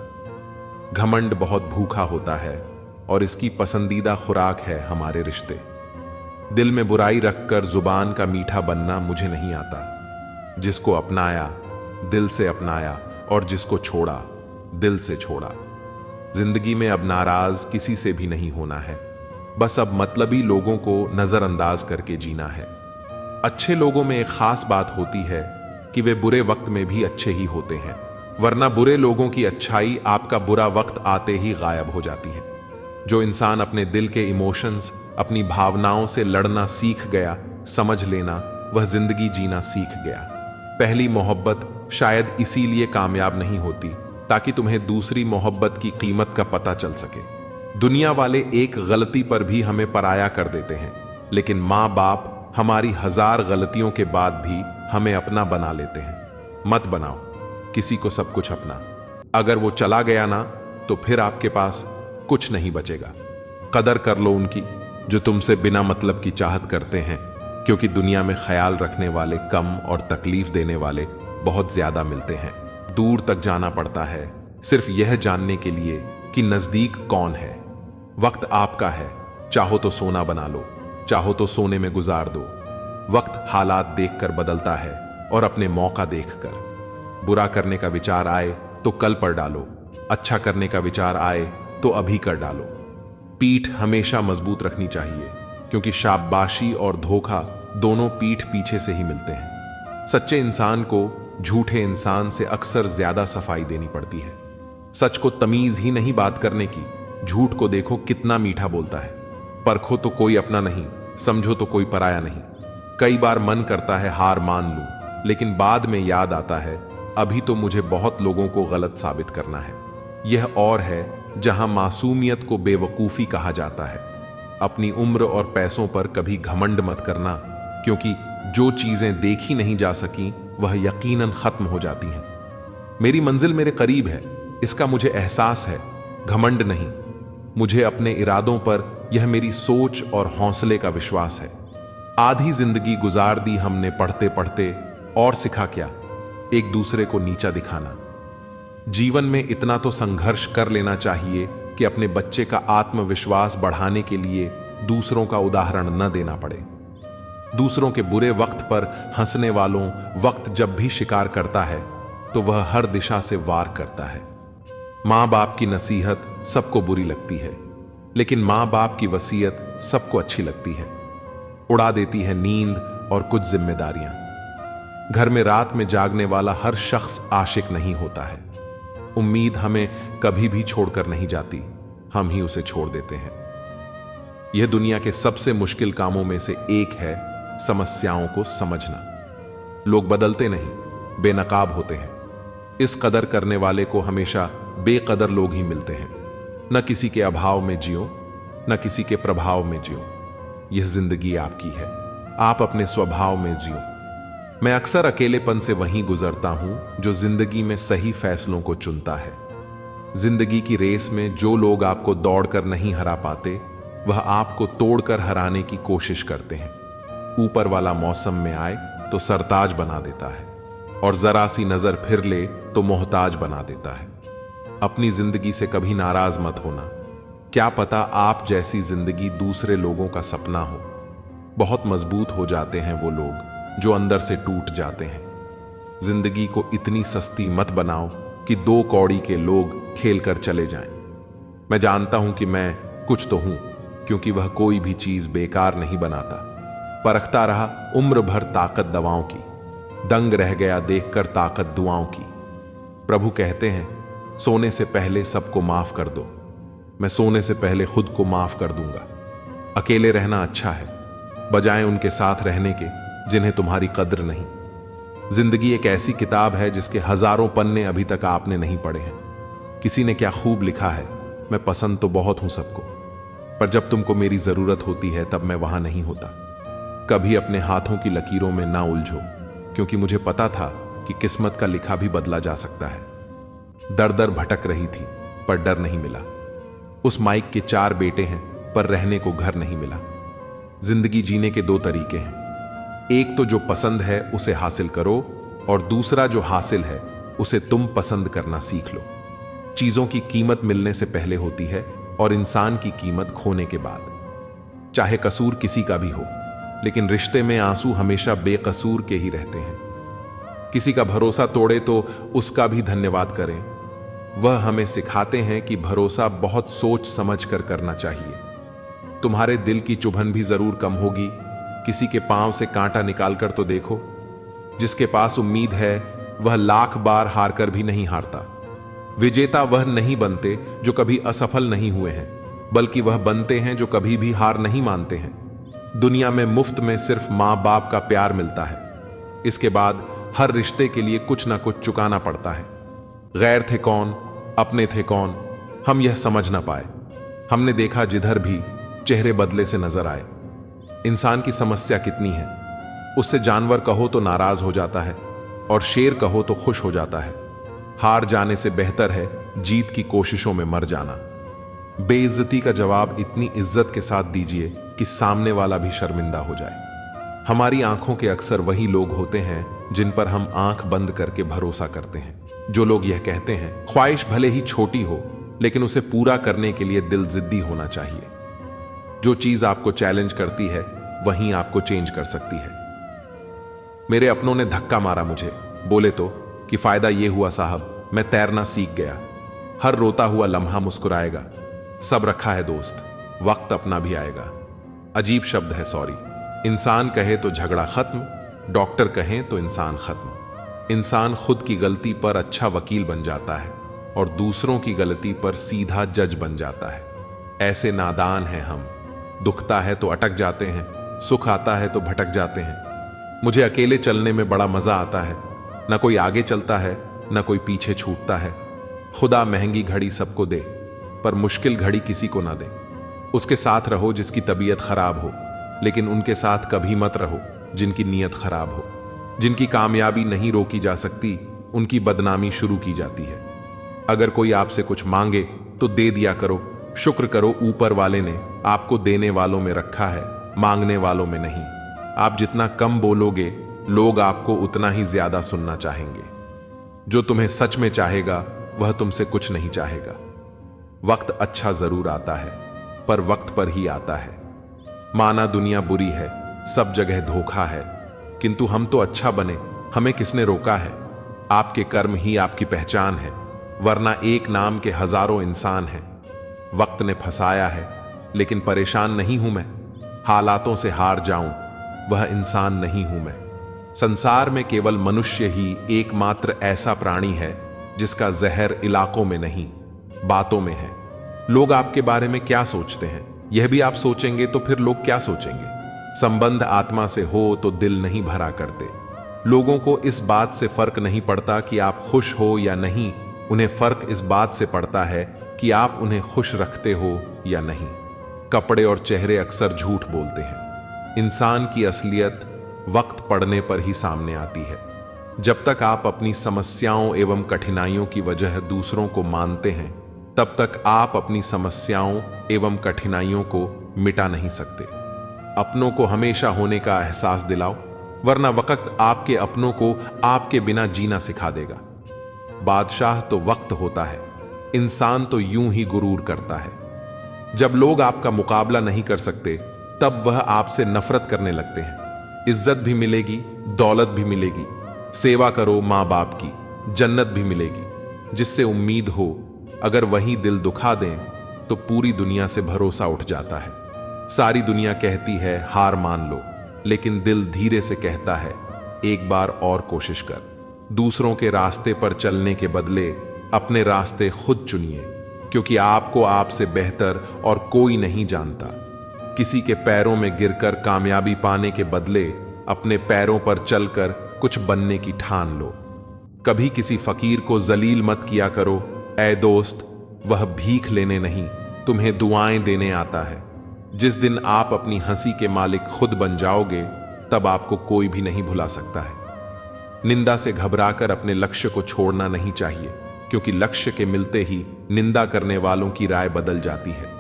घमंड बहुत भूखा होता है और इसकी पसंदीदा खुराक है हमारे रिश्ते। दिल में बुराई रखकर जुबान का मीठा बनना मुझे नहीं आता। जिसको अपनाया दिल से अपनाया, और जिसको छोड़ा दिल से छोड़ा। जिंदगी में अब नाराज किसी से भी नहीं होना है, बस अब मतलबी लोगों को नजरअंदाज करके जीना है। अच्छे लोगों में एक खास बात होती है कि वे बुरे वक्त में भी अच्छे ही होते हैं, वरना बुरे लोगों की अच्छाई आपका बुरा वक्त आते ही गायब हो जाती है। जो इंसान अपने दिल के इमोशंस, अपनी भावनाओं से लड़ना सीख गया, समझ लेना वह जिंदगी जीना सीख गया। पहली मोहब्बत शायद इसीलिए कामयाब नहीं होती ताकि तुम्हें दूसरी मोहब्बत की कीमत का पता चल सके। दुनिया वाले एक गलती पर भी हमें पराया कर देते हैं, लेकिन माँ बाप हमारी 1000 गलतियों के बाद भी हमें अपना बना लेते हैं। मत बनाओ किसी को सब कुछ अपना। अगर वो चला गया ना, तो फिर आपके पास कुछ नहीं बचेगा। कदर कर लो उनकी जो तुमसे बिना मतलब की चाहत करते हैं, क्योंकि दुनिया में ख्याल रखने वाले कम और तकलीफ देने वाले बहुत ज्यादा मिलते हैं। दूर तक जाना पड़ता है सिर्फ यह जानने के लिए कि नजदीक कौन है। वक्त आपका है, चाहो तो सोना बना लो, चाहो तो सोने में गुजार दो। वक्त हालात देखकर बदलता है और अपने मौका देखकर। बुरा करने का विचार आए तो कल पर डालो, अच्छा करने का विचार आए तो अभी कर डालो। पीठ हमेशा मजबूत रखनी चाहिए, क्योंकि शाबाशी और धोखा दोनों पीठ पीछे से ही मिलते हैं। सच्चे इंसान को झूठे इंसान से अक्सर ज्यादा सफाई देनी पड़ती है। सच को तमीज ही नहीं बात करने की, झूठ को देखो कितना मीठा बोलता है। परखो तो कोई अपना नहीं, समझो तो कोई पराया नहीं। कई बार मन करता है हार मान लूं, लेकिन बाद में याद आता है अभी तो मुझे बहुत लोगों को गलत साबित करना है। यह और है जहां मासूमियत को बेवकूफी कहा जाता है। अपनी उम्र और पैसों पर कभी घमंड मत करना, क्योंकि जो चीजें देखी नहीं जा सकी वह यकीनन खत्म हो जाती हैं। मेरी मंजिल मेरे करीब है, इसका मुझे एहसास है, घमंड नहीं। मुझे अपने इरादों पर यह मेरी सोच और हौसले का विश्वास है। आधी जिंदगी गुजार दी हमने पढ़ते पढ़ते, और सिखा क्या, एक दूसरे को नीचा दिखाना। जीवन में इतना तो संघर्ष कर लेना चाहिए कि अपने बच्चे का आत्मविश्वास बढ़ाने के लिए दूसरों का उदाहरण न देना पड़े। दूसरों के बुरे वक्त पर हंसने वालों वक्त जब भी शिकार करता है तो वह हर दिशा से वार करता है। मां बाप की नसीहत सबको बुरी लगती है, लेकिन मां बाप की वसीयत सबको अच्छी लगती है। उड़ा देती है नींद और कुछ जिम्मेदारियां। घर में रात में जागने वाला हर शख्स आशिक नहीं होता है। उम्मीद हमें कभी भी छोड़कर नहीं जाती, हम ही उसे छोड़ देते हैं। यह दुनिया के सबसे मुश्किल कामों में से एक है, समस्याओं को समझना। लोग बदलते नहीं, बेनकाब होते हैं। इस कदर करने वाले को हमेशा बेकदर लोग ही मिलते हैं। न किसी के अभाव में जियो, न किसी के प्रभाव में जियो। यह जिंदगी आपकी है, आप अपने स्वभाव में जियो। मैं अक्सर अकेलेपन से वहीं गुजरता हूं जो जिंदगी में सही फैसलों को चुनता है। जिंदगी की रेस में जो लोग आपको दौड़कर नहीं हरा पाते, वह आपको तोड़कर हराने की कोशिश करते हैं। ऊपर वाला मौसम में आए तो सरताज बना देता है, और जरा सी नजर फिर ले तो मोहताज बना देता है। अपनी जिंदगी से कभी नाराज मत होना। क्या पता आप जैसी जिंदगी दूसरे लोगों का सपना हो। बहुत मजबूत हो जाते हैं वो लोग जो अंदर से टूट जाते हैं। जिंदगी को इतनी सस्ती मत बनाओ कि 2 कौड़ी के लोग खेल कर चले जाएं। मैं जानता हूं कि मैं कुछ तो हूं, क्योंकि वह कोई भी चीज बेकार नहीं बनाता। परखता रहा उम्र भर ताकत दवाओं की, दंग रह गया देखकर ताकत दुआओं की। प्रभु कहते हैं, सोने से पहले सबको माफ कर दो। मैं सोने से पहले खुद को माफ कर दूंगा। अकेले रहना अच्छा है, बजाय उनके साथ रहने के जिन्हें तुम्हारी कद्र नहीं। जिंदगी एक ऐसी किताब है जिसके हजारों पन्ने अभी तक आपने नहीं पढ़े हैं। किसी ने क्या खूब लिखा है, मैं पसंद तो बहुत हूं सबको, पर जब तुमको मेरी जरूरत होती है तब मैं वहां नहीं होता। कभी अपने हाथों की लकीरों में ना उलझो, क्योंकि मुझे पता था कि किस्मत का लिखा भी बदला जा सकता है। दर दर भटक रही थी पर डर नहीं मिला। उस माइक के 4 बेटे हैं पर रहने को घर नहीं मिला। जिंदगी जीने के 2 तरीके हैं, एक तो जो पसंद है उसे हासिल करो, और दूसरा जो हासिल है उसे तुम पसंद करना सीख लो। चीजों की कीमत मिलने से पहले होती है और इंसान की कीमत खोने के बाद। चाहे कसूर किसी का भी हो, लेकिन रिश्ते में आंसू हमेशा बेकसूर के ही रहते हैं। किसी का भरोसा तोड़े तो उसका भी धन्यवाद करें। वह हमें सिखाते हैं कि भरोसा बहुत सोच समझ कर करना चाहिए। तुम्हारे दिल की चुभन भी जरूर कम होगी। किसी के पांव से कांटा निकाल कर तो देखो। जिसके पास उम्मीद है वह लाख बार हार कर भी नहीं हारता। विजेता वह नहीं बनते जो कभी असफल नहीं हुए हैं, बल्कि वह बनते हैं जो कभी भी हार नहीं मानते हैं। दुनिया में मुफ्त में सिर्फ मां बाप का प्यार मिलता है। इसके बाद हर रिश्ते के लिए कुछ ना कुछ चुकाना पड़ता है। गैर थे कौन, अपने थे कौन, हम यह समझ ना पाए। हमने देखा जिधर भी चेहरे बदले से नजर आए। इंसान की समस्या कितनी है। उससे जानवर कहो तो नाराज हो जाता है और शेर कहो तो खुश हो जाता है। हार जाने से बेहतर है जीत की कोशिशों में मर जाना। बेइज्जती का जवाब इतनी इज्जत के साथ दीजिए कि सामने वाला भी शर्मिंदा हो जाए। हमारी आंखों के अक्सर वही लोग होते हैं जिन पर हम आंख बंद करके भरोसा करते हैं। जो लोग यह कहते हैं, ख्वाहिश भले ही छोटी हो लेकिन उसे पूरा करने के लिए दिल जिद्दी होना चाहिए। जो चीज आपको चैलेंज करती है वहीं आपको चेंज कर सकती है। मेरे अपनों ने धक्का मारा मुझे, बोले तो कि फायदा यह हुआ साहब, मैं तैरना सीख गया। हर रोता हुआ लम्हा मुस्कुराएगा। सब रखा है दोस्त, वक्त अपना भी आएगा। अजीब शब्द है सॉरी। इंसान कहे तो झगड़ा खत्म, डॉक्टर कहें तो इंसान खत्म। इंसान खुद की गलती पर अच्छा वकील बन जाता है और दूसरों की गलती पर सीधा जज बन जाता है। ऐसे नादान हैं हम। दुखता है तो अटक जाते हैं, सुख आता है तो भटक जाते हैं। मुझे अकेले चलने में बड़ा मजा आता है। न कोई आगे चलता है न कोई पीछे छूटता है। खुदा महंगी घड़ी सबको दे पर मुश्किल घड़ी किसी को ना दे। उसके साथ रहो जिसकी तबीयत खराब हो, लेकिन उनके साथ कभी मत रहो जिनकी नीयत खराब हो। जिनकी कामयाबी नहीं रोकी जा सकती उनकी बदनामी शुरू की जाती है। अगर कोई आपसे कुछ मांगे तो दे दिया करो। शुक्र करो ऊपर वाले ने आपको देने वालों में रखा है, मांगने वालों में नहीं। आप जितना कम बोलोगे लोग आपको उतना ही ज्यादा सुनना चाहेंगे। जो तुम्हें सच में चाहेगा वह तुमसे कुछ नहीं चाहेगा। वक्त अच्छा जरूर आता है पर वक्त पर ही आता है। माना दुनिया बुरी है, सब जगह धोखा है, किंतु हम तो अच्छा बने, हमें किसने रोका है। आपके कर्म ही आपकी पहचान है, वरना एक नाम के हजारों इंसान हैं। वक्त ने फंसाया है लेकिन परेशान नहीं हूं मैं। हालातों से हार जाऊं वह इंसान नहीं हूं मैं। संसार में केवल मनुष्य ही एकमात्र ऐसा प्राणी है जिसका जहर इलाकों में नहीं बातों में है। लोग आपके बारे में क्या सोचते हैं यह भी आप सोचेंगे तो फिर लोग क्या सोचेंगे। संबंध आत्मा से हो तो दिल नहीं भरा करते। लोगों को इस बात से फर्क नहीं पड़ता कि आप खुश हो या नहीं, उन्हें फर्क इस बात से पड़ता है कि आप उन्हें खुश रखते हो या नहीं। कपड़े और चेहरे अक्सर झूठ बोलते हैं। इंसान की असलियत वक्त पड़ने पर ही सामने आती है। जब तक आप अपनी समस्याओं एवं कठिनाइयों की वजह दूसरों को मानते हैं तब तक आप अपनी समस्याओं एवं कठिनाइयों को मिटा नहीं सकते। अपनों को हमेशा होने का एहसास दिलाओ, वरना वक्त आपके अपनों को आपके बिना जीना सिखा देगा। बादशाह तो वक्त होता है, इंसान तो यूं ही गुरूर करता है। जब लोग आपका मुकाबला नहीं कर सकते तब वह आपसे नफरत करने लगते हैं। इज्जत भी मिलेगी, दौलत भी मिलेगी। सेवा करो मां बाप की, जन्नत भी मिलेगी। जिससे उम्मीद हो अगर वही दिल दुखा दें तो पूरी दुनिया से भरोसा उठ जाता है। सारी दुनिया कहती है हार मान लो, लेकिन दिल धीरे से कहता है एक बार और कोशिश कर। दूसरों के रास्ते पर चलने के बदले अपने रास्ते खुद चुनिए, क्योंकि आपको आपसे बेहतर और कोई नहीं जानता। किसी के पैरों में गिरकर कामयाबी पाने के बदले अपने पैरों पर चलकर कुछ बनने की ठान लो। कभी किसी फकीर को जलील मत किया करो। ऐ दोस्त, वह भीख लेने नहीं तुम्हें दुआएं देने आता है। जिस दिन आप अपनी हंसी के मालिक खुद बन जाओगे तब आपको कोई भी नहीं भुला सकता है। निंदा से घबराकर अपने लक्ष्य को छोड़ना नहीं चाहिए, क्योंकि लक्ष्य के मिलते ही निंदा करने वालों की राय बदल जाती है।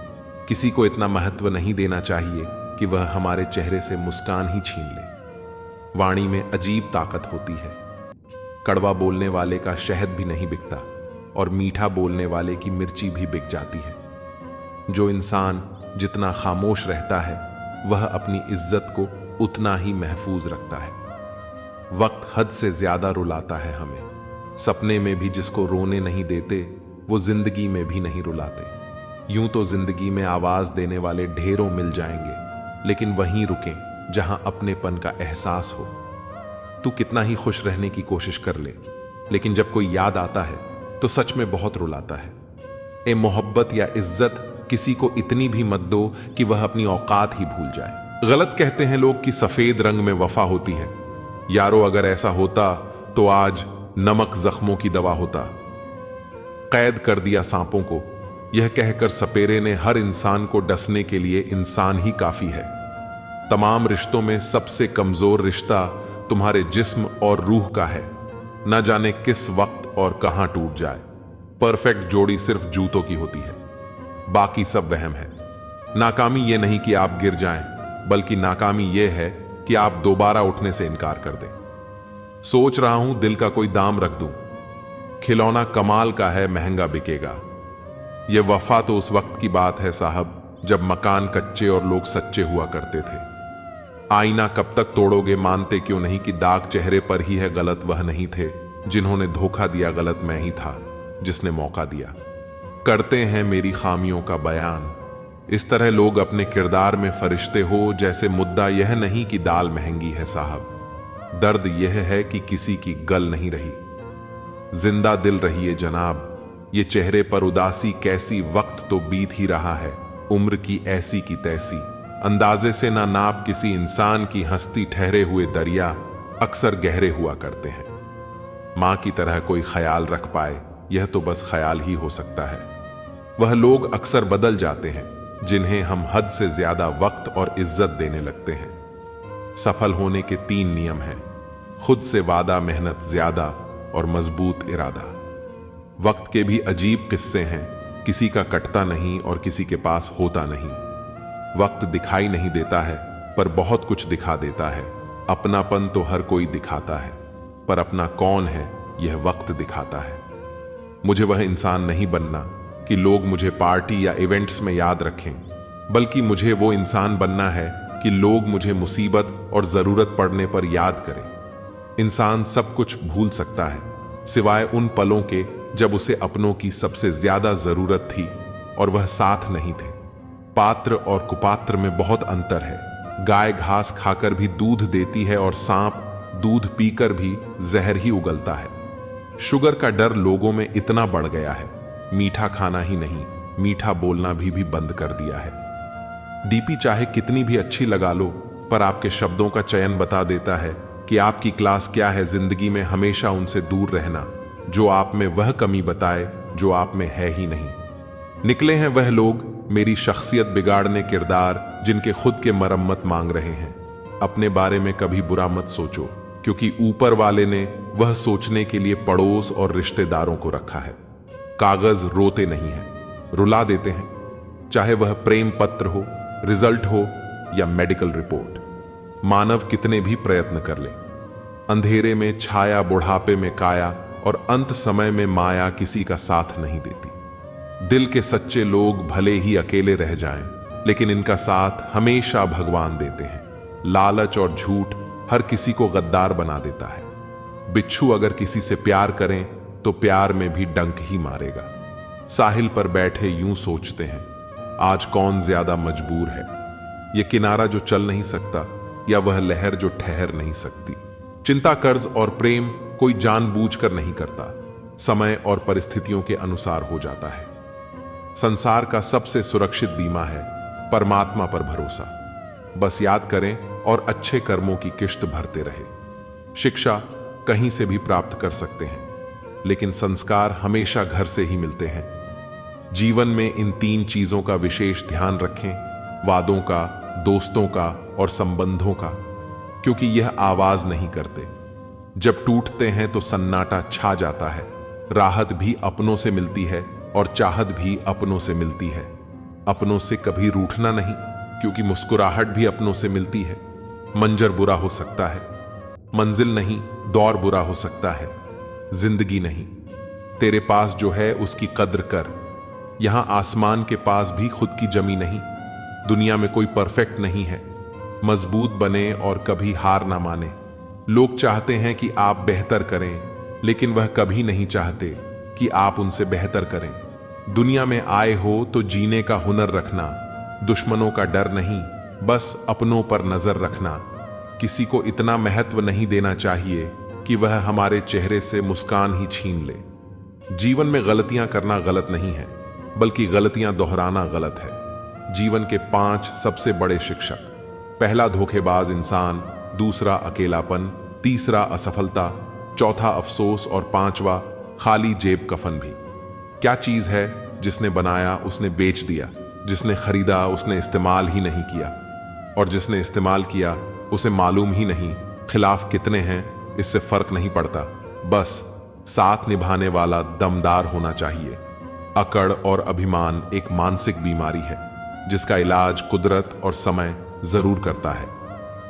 किसी को इतना महत्व नहीं देना चाहिए कि वह हमारे चेहरे से मुस्कान ही छीन ले। वाणी में अजीब ताकत होती है। कड़वा बोलने वाले का शहद भी नहीं बिकता और मीठा बोलने वाले की मिर्ची भी बिक जाती है। जो इंसान जितना खामोश रहता है वह अपनी इज्जत को उतना ही महफूज रखता है। वक्त हद से ज्यादा रुलाता है हमें। सपने में भी जिसको रोने नहीं देते वो जिंदगी में भी नहीं रुलाते। यूं तो जिंदगी में आवाज देने वाले ढेरों मिल जाएंगे, लेकिन वहीं रुकें जहां अपनेपन का एहसास हो। तू कितना ही खुश रहने की कोशिश कर ले, लेकिन जब कोई याद आता है तो सच में बहुत रुलाता है। ए मोहब्बत या इज्जत किसी को इतनी भी मत दो कि वह अपनी औकात ही भूल जाए। गलत कहते हैं लोग कि सफेद रंग में वफा होती है। यारो अगर ऐसा होता तो आज नमक जख्मों की दवा होता। कैद कर दिया सांपों को, यह कहकर सपेरे ने हर इंसान को डसने के लिए इंसान ही काफी है। तमाम रिश्तों में सबसे कमजोर रिश्ता तुम्हारे जिस्म और रूह का है। न जाने किस वक्त और कहां टूट जाए। परफेक्ट जोड़ी सिर्फ जूतों की होती है, बाकी सब वहम है। नाकामी यह नहीं कि आप गिर जाएं, बल्कि नाकामी यह है कि आप दोबारा उठने से इनकार कर दें। सोच रहा हूं दिल का कोई दाम रख दूं। खिलौना कमाल का है, महंगा बिकेगा। यह वफा तो उस वक्त की बात है साहब, जब मकान कच्चे और लोग सच्चे हुआ करते थे। आईना कब तक तोड़ोगे, मानते क्यों नहीं कि दाग चेहरे पर ही है, गलत वह नहीं थे जिन्होंने धोखा दिया, गलत मैं ही था जिसने मौका दिया। करते हैं मेरी खामियों का बयान। इस तरह लोग अपने किरदार में फरिश्ते हो, जैसे मुद्दा यह नहीं कि दाल महंगी है साहब, दर्द यह है कि किसी की गल नहीं रही। जिंदा दिल रहिए जनाब, ये चेहरे पर उदासी कैसी, वक्त तो बीत ही रहा है, उम्र की ऐसी की तैसी। अंदाजे से ना नाप किसी इंसान की हस्ती, ठहरे हुए दरिया अक्सर गहरे हुआ करते हैं। मां की तरह कोई ख्याल रख पाए, यह तो बस ख्याल ही हो सकता है। वह लोग अक्सर बदल जाते हैं जिन्हें हम हद से ज्यादा वक्त और इज्जत देने लगते हैं। सफल होने के 3 नियम हैं: खुद से वादा, मेहनत ज्यादा और मजबूत इरादा। वक्त के भी अजीब किस्से हैं, किसी का कटता नहीं और किसी के पास होता नहीं। वक्त दिखाई नहीं देता है पर बहुत कुछ दिखा देता है। अपनापन तो हर कोई दिखाता है, पर अपना कौन है यह वक्त दिखाता है। मुझे वह इंसान नहीं बनना कि लोग मुझे पार्टी या इवेंट्स में याद रखें, बल्कि मुझे वो इंसान बनना है कि लोग मुझे मुसीबत और जरूरत पड़ने पर याद करें। इंसान सब कुछ भूल सकता है, सिवाय उन पलों के जब उसे अपनों की सबसे ज्यादा जरूरत थी और वह साथ नहीं थे। पात्र और कुपात्र में बहुत अंतर है। गाय घास खाकर भी दूध देती है और सांप दूध पीकर भी जहर ही उगलता है। शुगर का डर लोगों में इतना बढ़ गया है, मीठा खाना ही नहीं, मीठा बोलना भी बंद कर दिया है। डीपी चाहे कितनी भी अच्छी लगा लो, पर आपके शब्दों का चयन बता देता है कि आपकी क्लास क्या है। जिंदगी में हमेशा उनसे दूर रहना जो आप में वह कमी बताए जो आप में है ही नहीं। निकले हैं वह लोग मेरी शख्सियत बिगाड़ने, किरदार जिनके खुद के मरम्मत मांग रहे हैं। अपने बारे में कभी बुरा मत सोचो, क्योंकि ऊपर वाले ने वह सोचने के लिए पड़ोस और रिश्तेदारों को रखा है। कागज रोते नहीं हैं, रुला देते हैं, चाहे वह प्रेम पत्र हो, रिजल्ट हो या मेडिकल रिपोर्ट। मानव कितने भी प्रयत्न कर ले, अंधेरे में छाया, बुढ़ापे में काया और अंत समय में माया किसी का साथ नहीं देती। दिल के सच्चे लोग भले ही अकेले रह जाएं, लेकिन इनका साथ हमेशा भगवान देते हैं। लालच और झूठ हर किसी को गद्दार बना देता है। बिच्छू अगर किसी से प्यार करें तो प्यार में भी डंक ही मारेगा। साहिल पर बैठे यूं सोचते हैं, आज कौन ज्यादा मजबूर है, यह किनारा जो चल नहीं सकता या वह लहर जो ठहर नहीं सकती। चिंता, कर्ज और प्रेम कोई जानबूझकर नहीं करता, समय और परिस्थितियों के अनुसार हो जाता है। संसार का सबसे सुरक्षित बीमा है परमात्मा पर भरोसा। बस याद करें और अच्छे कर्मों की किश्त भरते रहे। शिक्षा कहीं से भी प्राप्त कर सकते हैं, लेकिन संस्कार हमेशा घर से ही मिलते हैं। जीवन में इन 3 चीजों का विशेष ध्यान रखें: वादों का, दोस्तों का और संबंधों का, क्योंकि यह आवाज नहीं करते। जब टूटते हैं तो सन्नाटा छा जाता है। राहत भी अपनों से मिलती है और चाहत भी अपनों से मिलती है। अपनों से कभी रूठना नहीं, क्योंकि मुस्कुराहट भी अपनों से मिलती है। मंजर बुरा हो सकता है, मंजिल नहीं दौर बुरा हो सकता है। जिंदगी नहीं, तेरे पास जो है उसकी कद्र कर। यहां आसमान के पास भी खुद की जमी नहीं। दुनिया में कोई परफेक्ट नहीं है। मजबूत बने और कभी हार ना माने। लोग चाहते हैं कि आप बेहतर करें, लेकिन वह कभी नहीं चाहते कि आप उनसे बेहतर करें। दुनिया में आए हो तो जीने का हुनर रखना, दुश्मनों का डर नहीं, बस अपनों पर नजर रखना। किसी को इतना महत्व नहीं देना चाहिए कि वह हमारे चेहरे से मुस्कान ही छीन ले। जीवन में गलतियां करना गलत नहीं है, बल्कि गलतियां दोहराना गलत है। जीवन के 5 सबसे बड़े शिक्षक: पहला धोखेबाज इंसान, दूसरा अकेलापन, तीसरा असफलता, चौथा अफसोस और पांचवा खाली जेब कफन भी। क्या चीज है जिसने बनाया उसने बेच दिया, जिसने खरीदा उसने इस्तेमाल ही नहीं किया, और जिसने इस्तेमाल किया उसे मालूम ही नहीं खिलाफ कितने हैं इससे फर्क नहीं पड़ता। बस साथ निभाने वाला दमदार होना चाहिए। अकड़ और अभिमान एक मानसिक बीमारी है जिसका इलाज कुदरत और समय जरूर करता है।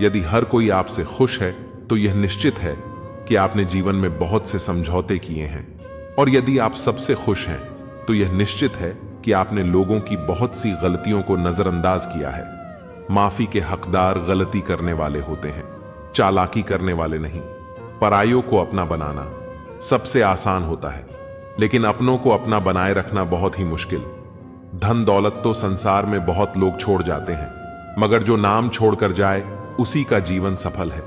यदि हर कोई आपसे खुश है तो यह निश्चित है कि आपने जीवन में बहुत से समझौते किए हैं, और यदि आप सबसे खुश हैं तो यह निश्चित है कि आपने लोगों की बहुत सी गलतियों को नजरअंदाज किया है। माफी के हकदार गलती करने वाले होते हैं, चालाकी करने वाले नहीं। पराइयों को अपना बनाना सबसे आसान होता है, लेकिन अपनों को अपना बनाए रखना बहुत ही मुश्किल। धन दौलत तो संसार में बहुत लोग छोड़ जाते हैं, मगर जो नाम छोड़कर जाए उसी का जीवन सफल है।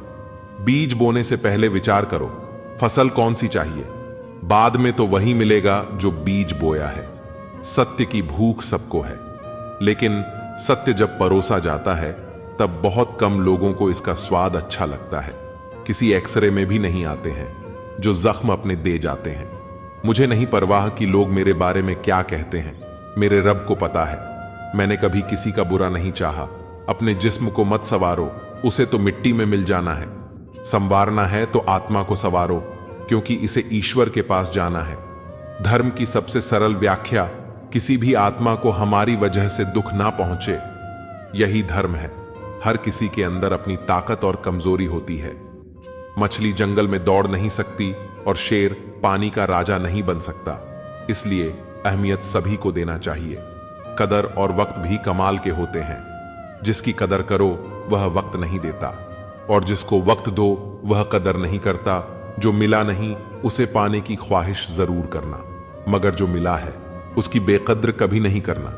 बीज बोने से पहले विचार करो फसल कौन सी चाहिए, बाद में तो वही मिलेगा जो बीज बोया है। सत्य की भूख सबको है, लेकिन सत्य जब परोसा जाता है तब बहुत कम लोगों को इसका स्वाद अच्छा लगता है। किसी एक्सरे में भी नहीं आते हैं जो जख्म अपने दे जाते हैं। मुझे नहीं परवाह कि लोग मेरे बारे में क्या कहते हैं, मेरे रब को पता है। मैंने कभी किसी का बुरा नहीं चाहा। अपने जिस्म को मत सवारो, उसे तो मिट्टी में मिल जाना है। संवारना है तो आत्मा को सवारो, क्योंकि इसे ईश्वर के पास जाना है। धर्म की सबसे सरल व्याख्या किसी भी आत्मा को हमारी वजह से दुख ना पहुंचे, यही धर्म है। हर किसी के अंदर अपनी ताकत और कमजोरी होती है। मछली जंगल में दौड़ नहीं सकती और शेर पानी का राजा नहीं बन सकता। इसलिए अहमियत सभी को देना चाहिए। कदर और वक्त भी कमाल के होते हैं। जिसकी कदर करो वह वक्त नहीं देता, और जिसको वक्त दो वह कदर नहीं करता। जो मिला नहीं उसे पाने की ख्वाहिश जरूर करना, मगर जो मिला है उसकी बेकद्र कभी नहीं करना।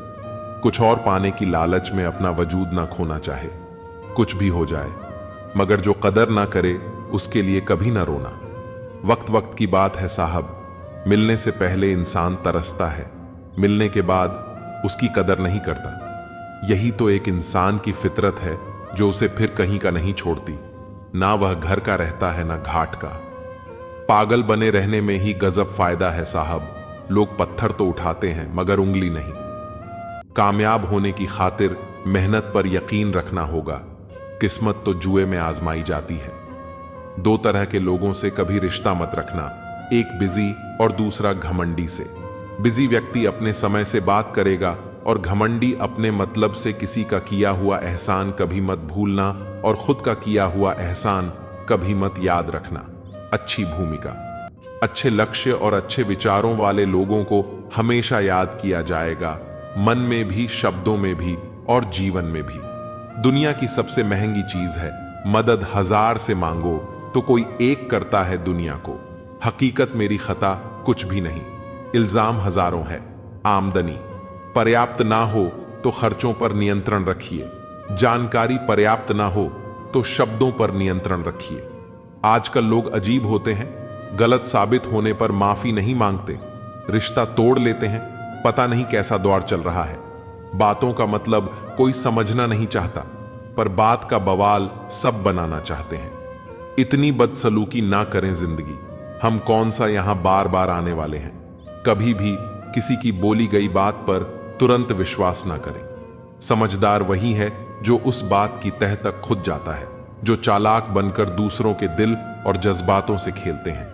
कुछ और पाने की लालच में अपना वजूद ना खोना चाहे। कुछ भी हो जाए, मगर जो कदर ना करे उसके लिए कभी ना रोना। वक्त वक्त की बात है साहब, मिलने से पहले इंसान तरसता है, मिलने के बाद उसकी कदर नहीं करता। यही तो एक इंसान की फितरत है जो उसे फिर कहीं का नहीं छोड़ती। ना वह घर का रहता है ना घाट का। पागल बने रहने में ही गजब फायदा है साहब। लोग पत्थर तो उठाते हैं मगर उंगली नहीं। कामयाब होने की खातिर मेहनत पर यकीन रखना होगा। किस्मत तो जुए में आजमाई जाती है। 2 तरह के लोगों से कभी रिश्ता मत रखना, एक बिजी और दूसरा घमंडी से। बिजी व्यक्ति अपने समय से बात करेगा और घमंडी अपने मतलब से किसी का किया हुआ एहसान कभी मत भूलना और खुद का किया हुआ एहसान कभी मत याद रखना। अच्छी भूमिका, अच्छे लक्ष्य और अच्छे विचारों वाले लोगों को हमेशा याद किया जाएगा, मन में भी, शब्दों में भी और जीवन में भी। दुनिया की सबसे महंगी चीज है मदद 1000 से मांगो तो कोई एक करता है दुनिया को। हकीकत मेरी खता कुछ भी नहीं, इल्जाम हजारों है। आमदनी पर्याप्त ना हो तो खर्चों पर नियंत्रण रखिए। जानकारी पर्याप्त ना हो तो शब्दों पर नियंत्रण रखिए। आजकल लोग अजीब होते हैं, गलत साबित होने पर माफी नहीं मांगते, रिश्ता तोड़ लेते हैं। पता नहीं कैसा दौर चल रहा है। बातों का मतलब कोई समझना नहीं चाहता, पर बात का बवाल सब बनाना चाहते हैं। इतनी बदसलूकी ना करें जिंदगी। हम कौन सा यहां बार बार आने वाले हैं। कभी भी किसी की बोली गई बात पर तुरंत विश्वास ना करें। समझदार वही है जो उस बात की तह तक खुद जाता है, जो चालाक बनकर दूसरों के दिल और जज्बातों से खेलते हैं।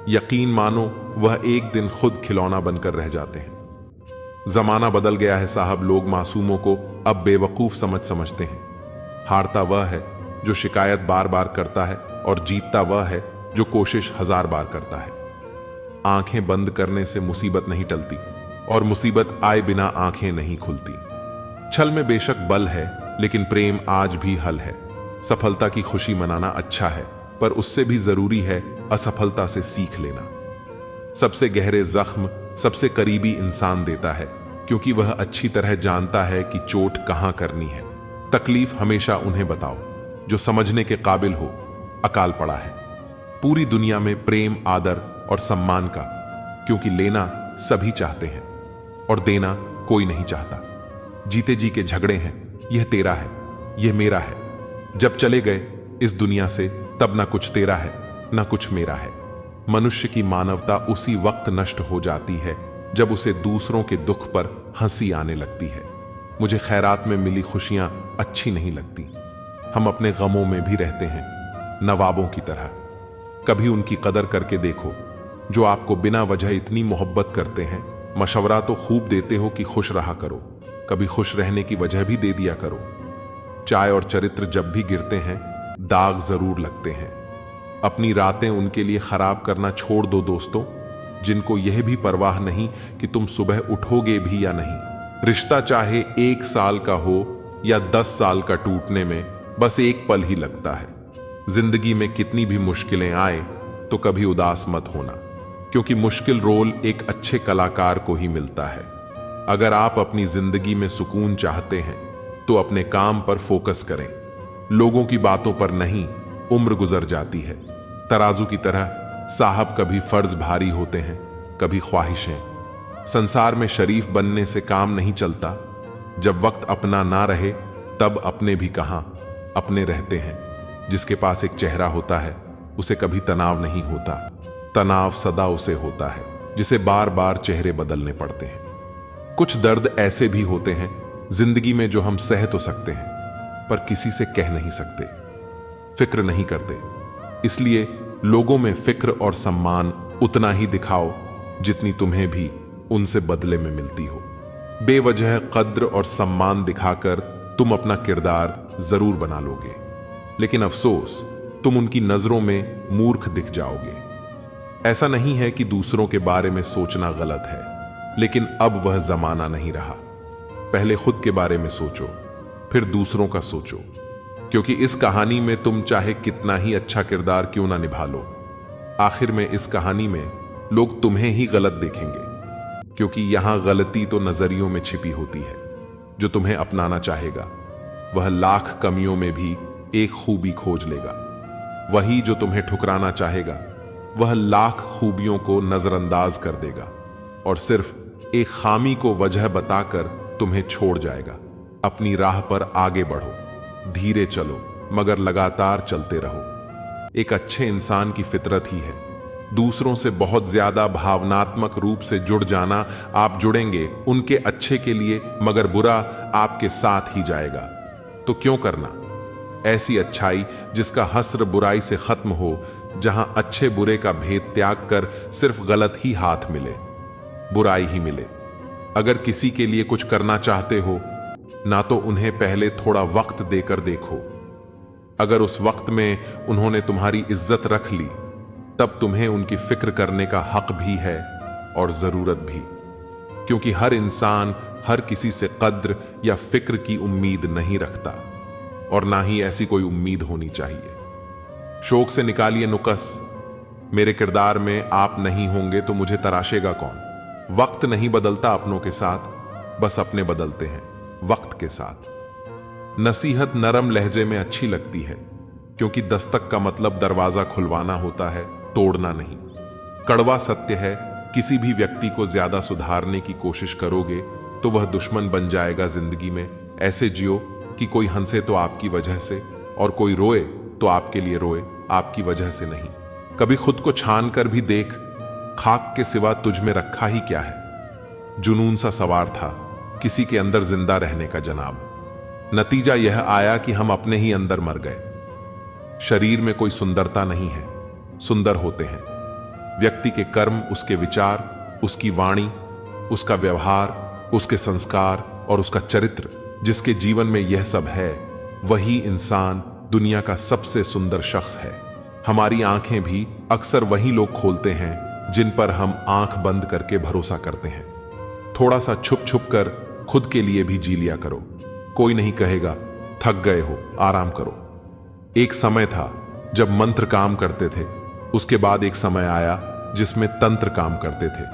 यकीन मानो वह एक दिन खुद खिलौना बनकर रह जाते हैं। जमाना बदल गया है साहब। लोग मासूमों को अब बेवकूफ समझते हैं। हारता वह है जो शिकायत बार बार करता है और जीतता वह है जो कोशिश 1000 बार करता है। आंखें बंद करने से मुसीबत नहीं टलती और मुसीबत आए बिना आंखें नहीं खुलती। छल में बेशक बल है, लेकिन प्रेम आज भी हल है। सफलता की खुशी मनाना अच्छा है, पर उससे भी जरूरी है असफलता से सीख लेना। सबसे गहरे जख्म सबसे करीबी इंसान देता है, क्योंकि वह अच्छी तरह जानता है कि चोट कहां करनी है। तकलीफ हमेशा उन्हें बताओ जो समझने के काबिल हो। अकाल पड़ा है पूरी दुनिया में प्रेम, आदर और सम्मान का, क्योंकि लेना सभी चाहते हैं और देना कोई नहीं चाहता। जीते जी के झगड़े हैं, यह तेरा है, यह मेरा है। जब चले गए इस दुनिया से तब ना कुछ तेरा है ना कुछ मेरा है। मनुष्य की मानवता उसी वक्त नष्ट हो जाती है जब उसे दूसरों के दुख पर हंसी आने लगती है। मुझे खैरात में मिली खुशियां अच्छी नहीं लगती। हम अपने गमों में भी रहते हैं नवाबों की तरह। कभी उनकी कदर करके देखो जो आपको बिना वजह इतनी मोहब्बत करते हैं। मशवरा तो खूब देते हो कि खुश रहा करो, कभी खुश रहने की वजह भी दे दिया करो। चाय और चरित्र जब भी गिरते हैं दाग जरूर लगते हैं। अपनी रातें उनके लिए खराब करना छोड़ दो दोस्तों, जिनको यह भी परवाह नहीं कि तुम सुबह उठोगे भी या नहीं। रिश्ता चाहे 1 साल का हो या 10 साल का, टूटने में बस एक पल ही लगता है। जिंदगी में कितनी भी मुश्किलें आए तो कभी उदास मत होना, क्योंकि मुश्किल रोल एक अच्छे कलाकार को ही मिलता है। अगर आप अपनी जिंदगी में सुकून चाहते हैं तो अपने काम पर फोकस करें, लोगों की बातों पर नहीं। उम्र गुजर जाती है तराजू की तरह। साहब कभी फर्ज भारी होते हैं, कभी ख्वाहिशें। संसार में शरीफ बनने से काम नहीं चलता। जब वक्त अपना ना रहे तब अपने भी कहां अपने रहते हैं। जिसके पास एक चेहरा होता है उसे कभी तनाव नहीं होता। तनाव सदा उसे होता है जिसे बार बार चेहरे बदलने पड़ते हैं। कुछ दर्द ऐसे भी होते हैं जिंदगी में जो हम सह तो सकते हैं पर किसी से कह नहीं सकते, फिक्र नहीं करते। इसलिए लोगों में फिक्र और सम्मान उतना ही दिखाओ जितनी तुम्हें भी उनसे बदले में मिलती हो। बेवजह कद्र और सम्मान दिखाकर तुम अपना किरदार जरूर बना लोगे, लेकिन अफसोस तुम उनकी नजरों में मूर्ख दिख जाओगे। ऐसा नहीं है कि दूसरों के बारे में सोचना गलत है, लेकिन अब वह जमाना नहीं रहा। पहले खुद के बारे में सोचो, फिर दूसरों का सोचो, क्योंकि इस कहानी में तुम चाहे कितना ही अच्छा किरदार क्यों ना निभा लो, आखिर में इस कहानी में लोग तुम्हें ही गलत देखेंगे, क्योंकि यहां गलती तो नजरियों में छिपी होती है। जो तुम्हें अपनाना चाहेगा वह लाख कमियों में भी एक खूबी खोज लेगा। वही जो तुम्हें ठुकराना चाहेगा वह लाख खूबियों को नजरअंदाज कर देगा और सिर्फ एक खामी को वजह बताकर तुम्हें छोड़ जाएगा। अपनी राह पर आगे बढ़ो, धीरे चलो मगर लगातार चलते रहो। एक अच्छे इंसान की फितरत ही है दूसरों से बहुत ज्यादा भावनात्मक रूप से जुड़ जाना। आप जुड़ेंगे उनके अच्छे के लिए, मगर बुरा आपके साथ ही जाएगा। तो क्यों करना ऐसी अच्छाई जिसका हस्र बुराई से खत्म हो, जहां अच्छे बुरे का भेद त्याग कर सिर्फ गलत ही हाथ मिले, बुराई ही मिले। अगर किसी के लिए कुछ करना चाहते हो ना तो उन्हें पहले थोड़ा वक्त देकर देखो। अगर उस वक्त में उन्होंने तुम्हारी इज्जत रख ली तब तुम्हें उनकी फिक्र करने का हक भी है और जरूरत भी, क्योंकि हर इंसान हर किसी से कद्र या फिक्र की उम्मीद नहीं रखता और ना ही ऐसी कोई उम्मीद होनी चाहिए। शौक से निकालिए नुकस, मेरे किरदार में आप नहीं होंगे तो मुझे तराशेगा कौन। वक्त नहीं बदलता अपनों के साथ, बस अपने बदलते हैं वक्त के साथ। नसीहत नरम लहजे में अच्छी लगती है, क्योंकि दस्तक का मतलब दरवाजा खुलवाना होता है, तोड़ना नहीं। कड़वा सत्य है, किसी भी व्यक्ति को ज्यादा सुधारने की कोशिश करोगे तो वह दुश्मन बन जाएगा जिंदगी में। ऐसे जियो कि कोई हंसे तो आपकी वजह से और कोई रोए तो आपके लिए रोए, आपकी वजह से नहीं। कभी खुद को छान कर भी देख, खाक के सिवा तुझ में रखा ही क्या है। जुनून सा सवार था किसी के अंदर जिंदा रहने का जनाब। नतीजा यह आया कि हम अपने ही अंदर मर गए। शरीर में कोई सुंदरता नहीं है, सुंदर होते हैं व्यक्ति के कर्म, उसके विचार, उसकी वाणी, उसका व्यवहार, उसके संस्कार और उसका चरित्र। जिसके जीवन में यह सब है वही इंसान दुनिया का सबसे सुंदर शख्स है। हमारी आंखें भी अक्सर वही लोग खोलते हैं जिन पर हम आंख बंद करके भरोसा करते हैं। थोड़ा सा छुप छुप कर खुद के लिए भी जी लिया करो। कोई नहीं कहेगा थक गए हो, आराम करो। एक समय था जब मंत्र काम करते थे, उसके बाद एक समय आया जिसमें तंत्र काम करते थे।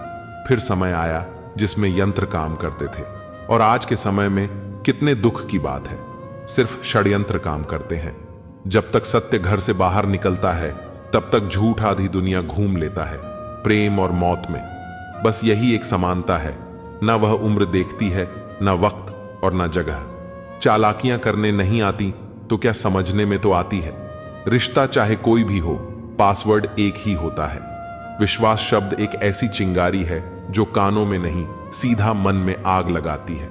फिर समय आया जिसमें यंत्र काम करते थे। और आज के समय में कितने दुख की बात है, सिर्फ षड्यंत्र काम करते हैं। जब तक सत्य घर से बाहर निकलता है तब तक झूठ आधी दुनिया घूम लेता है। प्रेम और मौत में बस यही एक समानता है, न वह उम्र देखती है, न वक्त और न जगह। चालाकियां करने नहीं आती तो क्या समझने में तो आती है। रिश्ता चाहे कोई भी हो, पासवर्ड एक ही होता है। विश्वास शब्द एक ऐसी चिंगारी है जो कानों में नहीं, सीधा मन में आग लगाती है।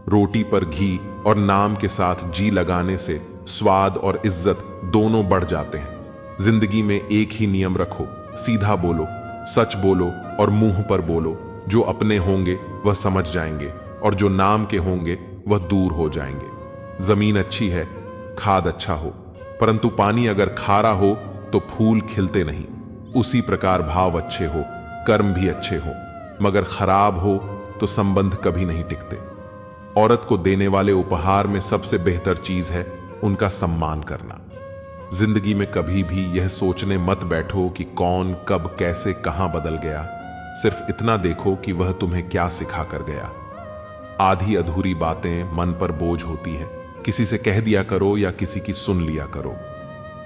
रोटी पर घी और नाम के साथ जी लगाने से स्वाद और इज्जत दोनों बढ़ जाते हैं। जिंदगी में एक ही नियम रखो, सीधा बोलो, सच बोलो और मुंह पर बोलो। जो अपने होंगे वह समझ जाएंगे और जो नाम के होंगे वह दूर हो जाएंगे। जमीन अच्छी है, खाद अच्छा हो, परंतु पानी अगर खारा हो तो फूल खिलते नहीं। उसी प्रकार भाव अच्छे हो, कर्म भी अच्छे हो, मगर खराब हो तो संबंध कभी नहीं टिकते। औरत को देने वाले उपहार में सबसे बेहतर चीज है उनका सम्मान करना। जिंदगी में कभी भी यह सोचने मत बैठो कि कौन कब कैसे कहां बदल गया। सिर्फ इतना देखो कि वह तुम्हें क्या सिखा कर गया। आधी अधूरी बातें मन पर बोझ होती है। किसी से कह दिया करो या किसी की सुन लिया करो।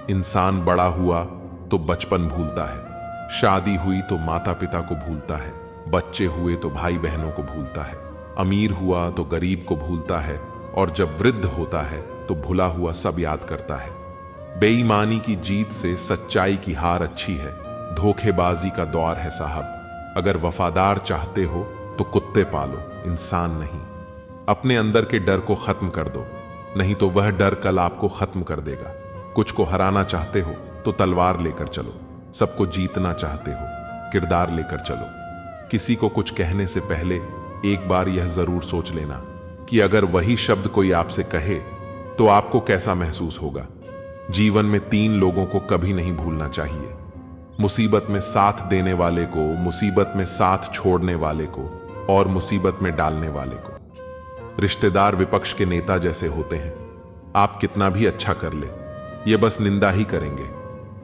इंसान बड़ा हुआ तो बचपन भूलता है, शादी हुई तो माता पिता को भूलता है, बच्चे हुए तो भाई बहनों को भूलता है, अमीर हुआ तो गरीब को भूलता है, और जब वृद्ध होता है तो भुला हुआ सब याद करता है। बेईमानी की जीत से सच्चाई की हार अच्छी है। धोखेबाजी का दौर है साहब। अगर वफादार चाहते हो तो कुत्ते पालो, इंसान नहीं। अपने अंदर के डर को खत्म कर दो, नहीं तो वह डर कल आपको खत्म कर देगा। कुछ को हराना चाहते हो तो तलवार लेकर चलो, सबको जीतना चाहते हो किरदार लेकर चलो। किसी को कुछ कहने से पहले एक बार यह जरूर सोच लेना कि अगर वही शब्द कोई आपसे कहे तो आपको कैसा महसूस होगा। जीवन में 3 लोगों को कभी नहीं भूलना चाहिए, मुसीबत में साथ देने वाले को, मुसीबत में साथ छोड़ने वाले को और मुसीबत में डालने वाले को। रिश्तेदार विपक्ष के नेता जैसे होते हैं, आप कितना भी अच्छा कर ले ये बस निंदा ही करेंगे।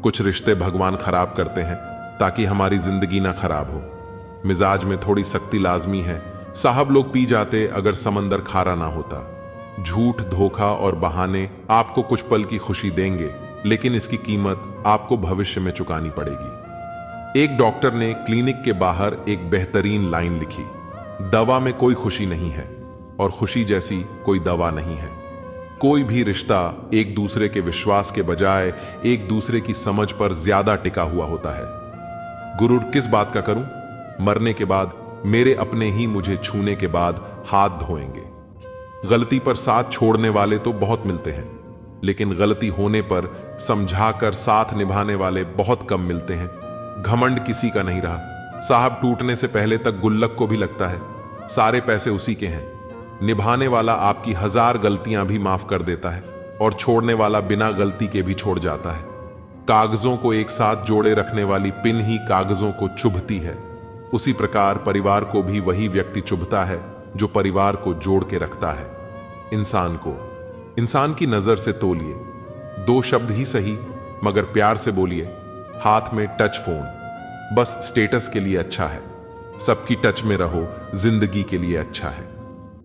कुछ रिश्ते भगवान खराब करते हैं ताकि हमारी जिंदगी ना खराब हो। मिजाज में थोड़ी सख्ती लाजमी है, साहब लोग पी जाते अगर समंदर खारा ना होता। झूठ, धोखा और बहाने आपको कुछ पल की खुशी देंगे, लेकिन इसकी कीमत आपको भविष्य में चुकानी पड़ेगी। एक डॉक्टर ने क्लिनिक के बाहर एक बेहतरीन लाइन लिखी, दवा में कोई खुशी नहीं है और खुशी जैसी कोई दवा नहीं है। कोई भी रिश्ता एक दूसरे के विश्वास के बजाय एक दूसरे की समझ पर ज्यादा टिका हुआ होता है। गुरूर किस बात का करूं? मरने के बाद मेरे अपने ही मुझे छूने के बाद हाथ धोएंगे। गलती पर साथ छोड़ने वाले तो बहुत मिलते हैं, लेकिन गलती होने पर समझाकर साथ निभाने वाले बहुत कम मिलते हैं। घमंड किसी का नहीं रहा साहब, टूटने से पहले तक गुल्लक को भी लगता है सारे पैसे उसी के हैं। निभाने वाला आपकी 1000 गलतियां भी माफ कर देता है और छोड़ने वाला बिना गलती के भी छोड़ जाता है। कागजों को एक साथ जोड़े रखने वाली पिन ही कागजों को चुभती है। उसी प्रकार परिवार को भी वही व्यक्ति चुभता है जो परिवार को जोड़ के रखता है। इंसान की नजर से तोलिए, 2 शब्द ही सही मगर प्यार से बोलिए। हाथ में टच फोन बस स्टेटस के लिए अच्छा है, सबकी टच में रहो जिंदगी के लिए अच्छा है।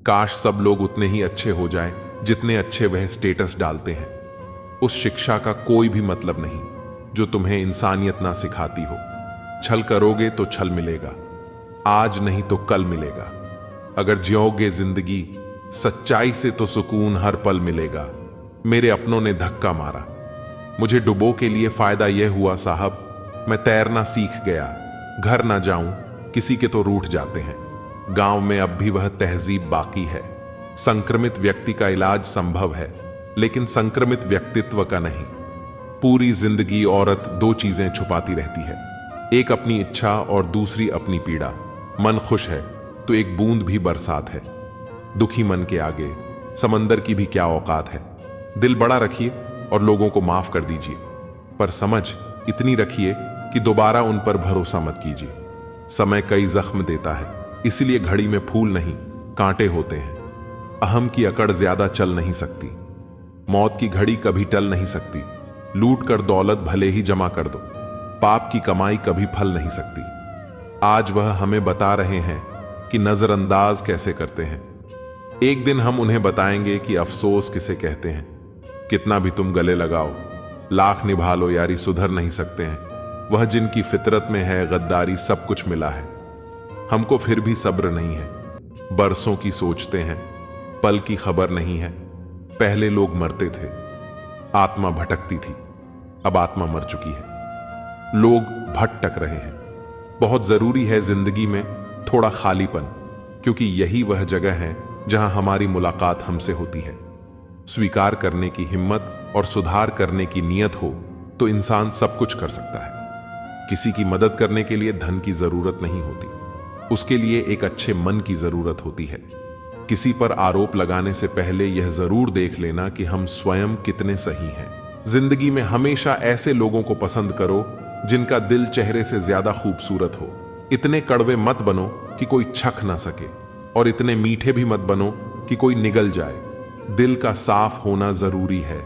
काश सब लोग उतने ही अच्छे हो जाएं जितने अच्छे वह स्टेटस डालते हैं। उस शिक्षा का कोई भी मतलब नहीं जो तुम्हें इंसानियत ना सिखाती हो। छल करोगे तो छल मिलेगा, आज नहीं तो कल मिलेगा। अगर जियोगे जिंदगी सच्चाई से तो सुकून हर पल मिलेगा। मेरे अपनों ने धक्का मारा, मुझे डुबो के लिए फायदा यह हुआ साहब, मैं तैरना सीख गया। घर ना जाऊं किसी के तो रूठ जाते हैं। गांव में अब भी वह तहजीब बाकी है। संक्रमित व्यक्ति का इलाज संभव है, लेकिन संक्रमित व्यक्तित्व का नहीं। पूरी जिंदगी औरत 2 चीजें छुपाती रहती है, एक अपनी इच्छा और दूसरी अपनी पीड़ा। मन खुश है तो एक बूंद भी बरसात है। दुखी मन के आगे समंदर की भी क्या औकात है। दिल बड़ा रखिए और लोगों को माफ कर दीजिए, पर समझ इतनी रखिए कि दोबारा उन पर भरोसा मत कीजिए। समय कई जख्म देता है, इसलिए घड़ी में फूल नहीं कांटे होते हैं। अहम की अकड़ ज्यादा चल नहीं सकती, मौत की घड़ी कभी टल नहीं सकती। लूट कर दौलत भले ही जमा कर दो, पाप की कमाई कभी फल नहीं सकती। आज वह हमें बता रहे हैं कि नजरअंदाज कैसे करते हैं। एक दिन हम उन्हें बताएंगे कि अफसोस किसे कहते हैं। कितना भी तुम गले लगाओ, लाख निभा लो यारी, सुधर नहीं सकते हैं वह जिनकी फितरत में है गद्दारी। सब कुछ मिला है, हमको फिर भी सब्र नहीं है। बरसों की सोचते हैं, पल की खबर नहीं है। पहले लोग मरते थे, आत्मा भटकती थी, अब आत्मा मर चुकी है। लोग भटक रहे हैं। बहुत जरूरी है जिंदगी में थोड़ा खालीपन, क्योंकि यही वह जगह है जहां हमारी मुलाकात हमसे होती है। स्वीकार करने की हिम्मत और सुधार करने की नीयत हो तो इंसान सब कुछ कर सकता है। किसी की मदद करने के लिए धन की जरूरत नहीं होती, उसके लिए एक अच्छे मन की जरूरत होती है। किसी पर आरोप लगाने से पहले यह जरूर देख लेना कि हम स्वयं कितने सही हैं। जिंदगी में हमेशा ऐसे लोगों को पसंद करो जिनका दिल चेहरे से ज्यादा खूबसूरत हो। इतने कड़वे मत बनो कि कोई छक ना सके, और इतने मीठे भी मत बनो कि कोई निगल जाए। दिल का साफ होना जरूरी है,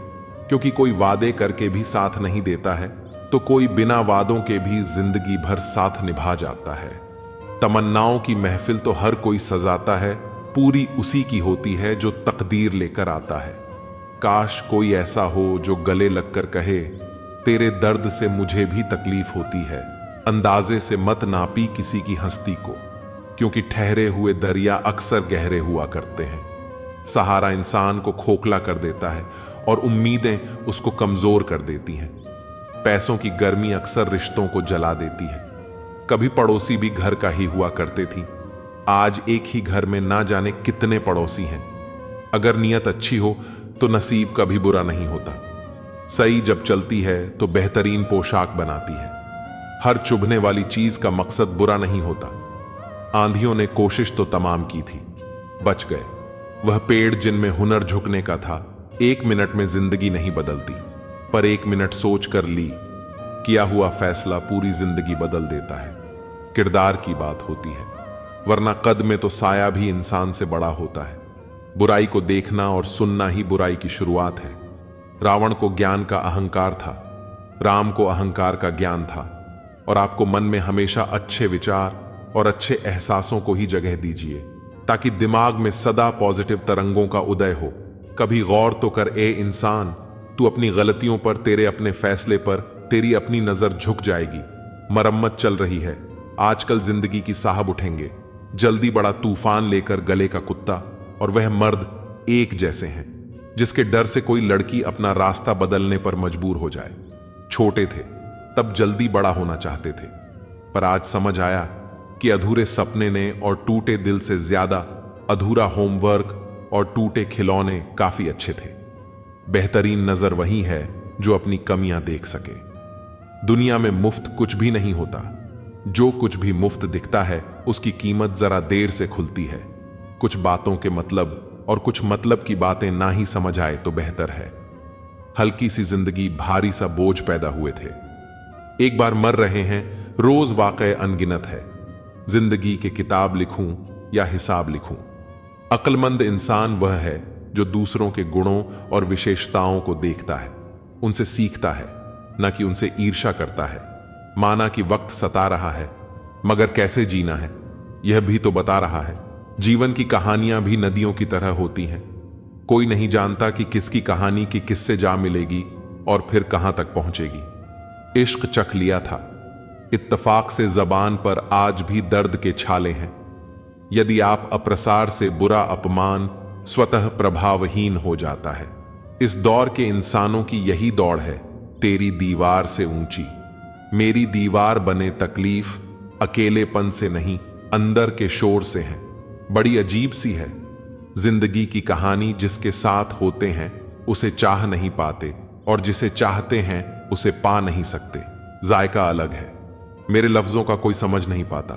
क्योंकि कोई वादे करके भी साथ नहीं देता है तो कोई बिना वादों के भी जिंदगी भर साथ निभा जाता है। तमन्नाओं की महफिल तो हर कोई सजाता है, पूरी उसी की होती है जो तकदीर लेकर आता है। काश कोई ऐसा हो जो गले लगकर कहे, तेरे दर्द से मुझे भी तकलीफ होती है। अंदाजे से मत नापी किसी की हस्ती को, क्योंकि ठहरे हुए दरिया अक्सर गहरे हुआ करते हैं। सहारा इंसान को खोखला कर देता है और उम्मीदें उसको कमजोर कर देती हैं। पैसों की गर्मी अक्सर रिश्तों को जला देती है। कभी पड़ोसी भी घर का ही हुआ करते थी, आज एक ही घर में ना जाने कितने पड़ोसी हैं। अगर नीयत अच्छी हो तो नसीब कभी बुरा नहीं होता। सही जब चलती है तो बेहतरीन पोशाक बनाती है। हर चुभने वाली चीज का मकसद बुरा नहीं होता। आंधियों ने कोशिश तो तमाम की थी, बच गए। वह पेड़ जिनमें हुनर झुकने का था, 1 मिनट में जिंदगी नहीं बदलती, पर 1 मिनट सोच कर ली किया हुआ फैसला पूरी जिंदगी बदल देता है। किरदार की बात होती है, वरना कद में तो साया भी इंसान से बड़ा होता है। बुराई को देखना और सुनना ही बुराई की शुरुआत है। रावण को ज्ञान का अहंकार था, राम को अहंकार का ज्ञान था। और आपको मन में हमेशा अच्छे विचार और अच्छे एहसासों को ही जगह दीजिए, ताकि दिमाग में सदा पॉजिटिव तरंगों का उदय हो। कभी गौर तो कर ए इंसान, तू अपनी गलतियों पर, तेरे अपने फैसले पर तेरी अपनी नजर झुक जाएगी। मरम्मत चल रही है, आजकल जिंदगी की साहब उठेंगे। जल्दी बड़ा तूफान लेकर गले का कुत्ता और वह मर्द एक जैसे हैं, जिसके डर से कोई लड़की अपना रास्ता बदलने पर मजबूर हो जाए। छोटे थे तब जल्दी बड़ा होना चाहते थे, पर आज समझ आया कि अधूरे सपने ने और टूटे दिल से ज्यादा अधूरा होमवर्क और टूटे खिलौने काफी अच्छे थे। बेहतरीन नजर वही है जो अपनी कमियां देख सके। दुनिया में मुफ्त कुछ भी नहीं होता। जो कुछ भी मुफ्त दिखता है उसकी कीमत जरा देर से खुलती है। कुछ बातों के मतलब और कुछ मतलब की बातें ना ही समझ आए तो बेहतर है। हल्की सी जिंदगी भारी सा बोझ पैदा हुए थे। एक बार मर रहे हैं, रोज वाक़े अनगिनत है। जिंदगी के किताब लिखूं या हिसाब लिखूं। अक्लमंद इंसान वह है जो दूसरों के गुणों और विशेषताओं को देखता है, उनसे सीखता है, न कि उनसे ईर्ष्या करता है। माना कि वक्त सता रहा है, मगर कैसे जीना है यह भी तो बता रहा है। जीवन की कहानियां भी नदियों की तरह होती हैं। कोई नहीं जानता कि किसकी कहानी की किससे जा मिलेगी और फिर कहां तक पहुंचेगी। इश्क चख लिया था, इत्तफाक से जबान पर आज भी दर्द के छाले हैं। यदि आप अप्रसार से बुरा अपमान स्वतः प्रभावहीन हो जाता है। इस दौर के इंसानों की यही दौड़ है, तेरी दीवार से ऊंची। मेरी दीवार बने तकलीफ अकेलेपन से नहीं, अंदर के शोर से है। बड़ी अजीब सी है जिंदगी की कहानी। जिसके साथ होते हैं उसे चाह नहीं पाते, और जिसे चाहते हैं उसे पा नहीं सकते। जायका अलग है। मेरे लफ्जों का कोई समझ नहीं पाता,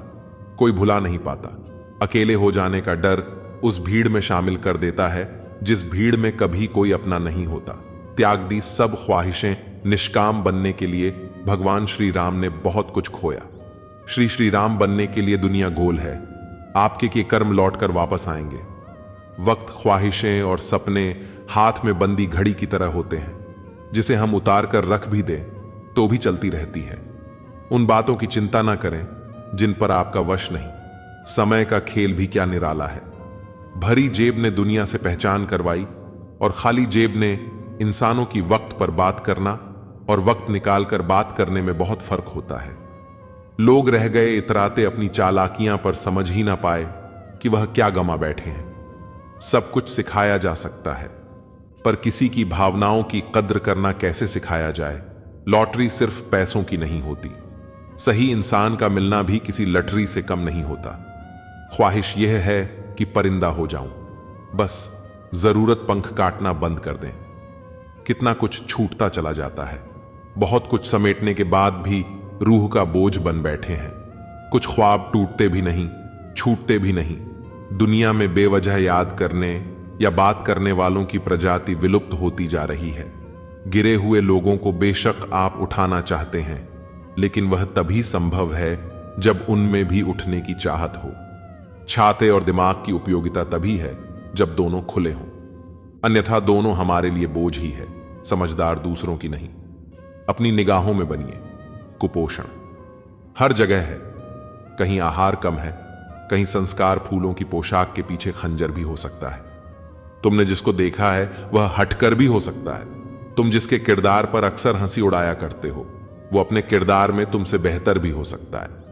कोई भुला नहीं पाता। अकेले हो जाने का डर उस भीड़ में शामिल कर देता है जिस भीड़ में कभी कोई अपना नहीं होता। त्याग दी सब ख्वाहिशें निष्काम बनने के लिए भगवान श्री राम ने बहुत कुछ खोया। श्री राम बनने के लिए दुनिया गोल है। आपके के कर्म लौटकर वापस आएंगे। वक्त, ख्वाहिशें और सपने हाथ में बंदी घड़ी की तरह होते हैं, जिसे हम उतार कर रख भी दें तो भी चलती रहती है। उन बातों की चिंता ना करें जिन पर आपका वश नहीं। समय का खेल भी क्या निराला है। भरी जेब ने दुनिया से पहचान करवाई और खाली जेब ने इंसानों की वक्त पर बात करना और वक्त निकालकर बात करने में बहुत फर्क होता है। लोग रह गए इतराते अपनी चालाकियां पर, समझ ही ना पाए कि वह क्या गमा बैठे हैं। सब कुछ सिखाया जा सकता है, पर किसी की भावनाओं की कद्र करना कैसे सिखाया जाए। लॉटरी सिर्फ पैसों की नहीं होती, सही इंसान का मिलना भी किसी लटरी से कम नहीं होता। ख्वाहिश यह है कि परिंदा हो जाऊं, बस जरूरत पंख काटना बंद कर दें। कितना कुछ छूटता चला जाता है, बहुत कुछ समेटने के बाद भी रूह का बोझ बन बैठे हैं। कुछ ख्वाब टूटते भी नहीं, छूटते भी नहीं। दुनिया में बेवजह याद करने या बात करने वालों की प्रजाति विलुप्त होती जा रही है। गिरे हुए लोगों को बेशक आप उठाना चाहते हैं, लेकिन वह तभी संभव है जब उनमें भी उठने की चाहत हो। छाते और दिमाग की उपयोगिता तभी है जब दोनों खुले हों, अन्यथा दोनों हमारे लिए बोझ ही है, समझदार दूसरों की नहीं। अपनी निगाहों में बनिए। कुपोषण हर जगह है, कहीं आहार कम है, कहीं संस्कार फूलों की पोशाक के पीछे खंजर भी हो सकता है। तुमने जिसको देखा है वह हटकर भी हो सकता है। तुम जिसके किरदार पर अक्सर हंसी उड़ाया करते हो, वो अपने किरदार में तुमसे बेहतर भी हो सकता है।